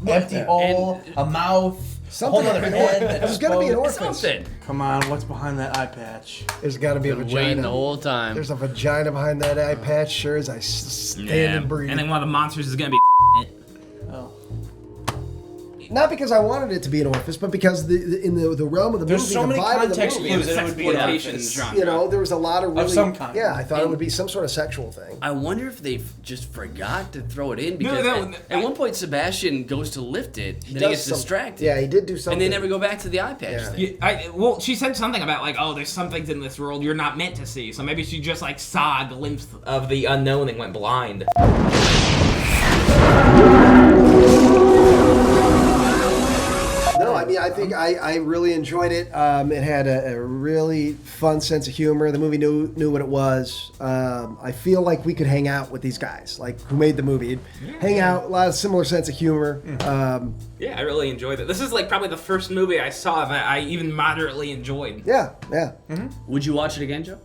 empty hole, a mouth, a whole other head. There's gonna be an orifice. Come on, what's behind that eye patch? There's gotta be a vagina. Waiting the whole time. There's a vagina behind that eye patch. Sure as I stand and breathe. And then one of the monsters is gonna be it. Oh. Not because I wanted it to be an orifice, but because in the realm of the There's movie, so the many vibe of the context movie, clues that it would be an orifice. you know, there was a lot of really, some kind. yeah, I thought it would be some sort of sexual thing. I wonder if they just forgot to throw it in because at one point Sebastian goes to lift it, then he gets distracted. Yeah, he did do something. And they never go back to the eye patch thing. Well, she said something about like, oh, there's some things in this world you're not meant to see. So maybe she just like saw a glimpse of the unknown and went blind. No, I mean, I think I really enjoyed it. It had a really fun sense of humor. The movie knew what it was. I feel like we could hang out with these guys, like who made the movie. Hang out, a lot of similar sense of humor. Yeah, I really enjoyed it. This is like probably the first movie I saw that I even moderately enjoyed. Yeah. Would you watch it again, Joe?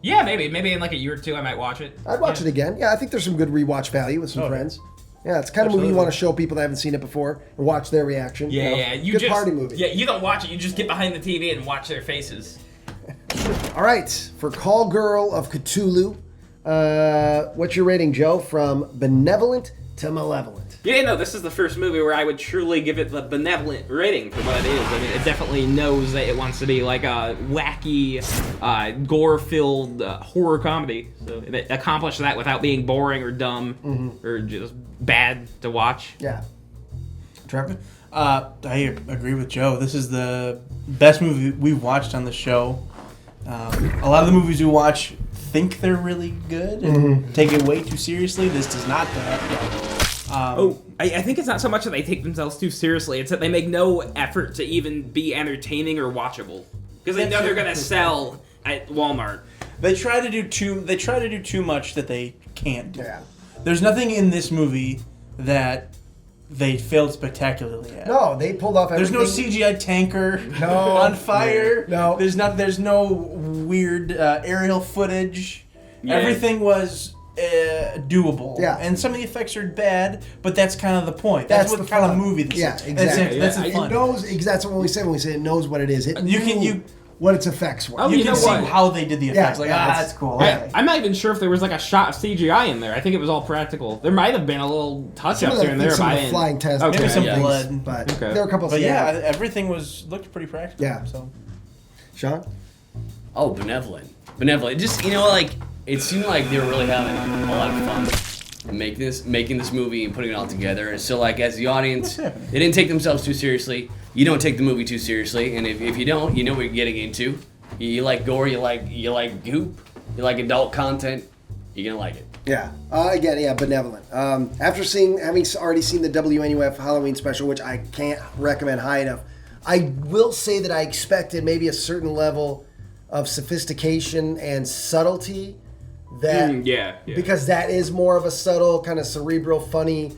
Yeah, maybe in like a year or two I might watch it. I'd watch it again. Yeah, I think there's some good rewatch value with some friends. Yeah, it's the kind of movie you want to show people that haven't seen it before and watch their reaction. Yeah, you know? Good party movie. Yeah, you don't watch it. You just get behind the TV and watch their faces. All right, for Call Girl of Cthulhu, what's your rating, Joe? From benevolent to malevolent. Yeah, no, this is the first movie where I would truly give it the benevolent rating for what it is. I mean, it definitely knows that it wants to be like a wacky, gore-filled horror comedy. So it accomplished that without being boring or dumb or just bad to watch. Yeah. Trevor? I agree with Joe. This is the best movie we've watched on the show. A lot of the movies we watch think they're really good and take it way too seriously. This does not that. I think it's not so much that they take themselves too seriously. It's that they make no effort to even be entertaining or watchable because they know they're gonna sell at Walmart. They try to do too much that they can't do. Yeah. There's nothing in this movie that they failed spectacularly at. No, they pulled off everything. There's no CGI tanker on fire. No. There's no weird aerial footage. Yeah. Everything was doable. Yeah. And some of the effects are bad, but that's kind of the point. That's what kind of movie this is. Yeah, exactly. That's the fun. It knows, that's what we say when we say it knows what it is. It what its effects were. You can see how they did the effects. That's cool. Okay. I'm not even sure if there was like a shot of CGI in there. I think it was all practical. There might have been a little touch-ups here and there. Some of the flying tests. Okay. Maybe some blood. But there were a couple of But yeah, everything looked pretty practical. Yeah. So. Sean? Oh, benevolent. Just, like, it seemed like they were really having a lot of fun making this movie and putting it all together. And so, like, as the audience, they didn't take themselves too seriously. You don't take the movie too seriously, and if you don't, you know what you're getting into. You like gore, you like goop, you like adult content, you're gonna like it. Yeah. Again, benevolent. Having already seen the WNUF Halloween special, which I can't recommend high enough, I will say that I expected maybe a certain level of sophistication and subtlety that because that is more of a subtle kind of cerebral funny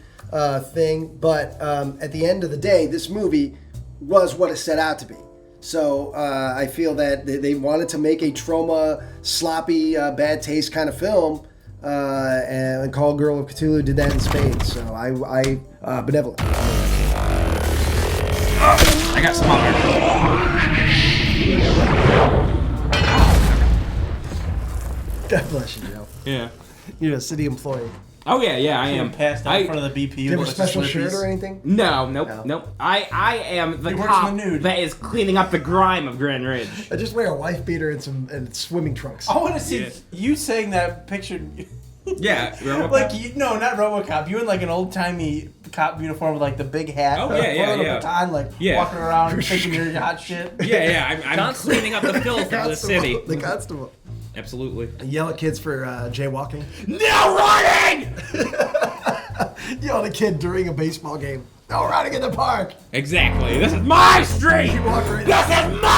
thing, but at the end of the day this movie was what it set out to be. So I feel that they wanted to make a trauma sloppy bad taste kind of film, and Call Girl of Cthulhu did that in spades. So I benevolent. I got some God bless you, Joe. Yeah. You're a city employee. Oh yeah, I am. Passed out in front of the BPU. Do you have a special shirt or anything? Nope. I am the cop that is cleaning up the grime of Grand Ridge. I just wear a wife beater and swimming trunks. I want to see you saying that picture. Yeah, RoboCop? Like no, not RoboCop. You in like an old timey cop uniform with like the big hat. Oh yeah. Baton, walking around taking your hot shit. Yeah. I'm cleaning up the filth of the city. The constable. Absolutely. Yell at kids for jaywalking. No running! Yell at a kid during a baseball game. No running in the park. Exactly. This is my street. You walk right this is my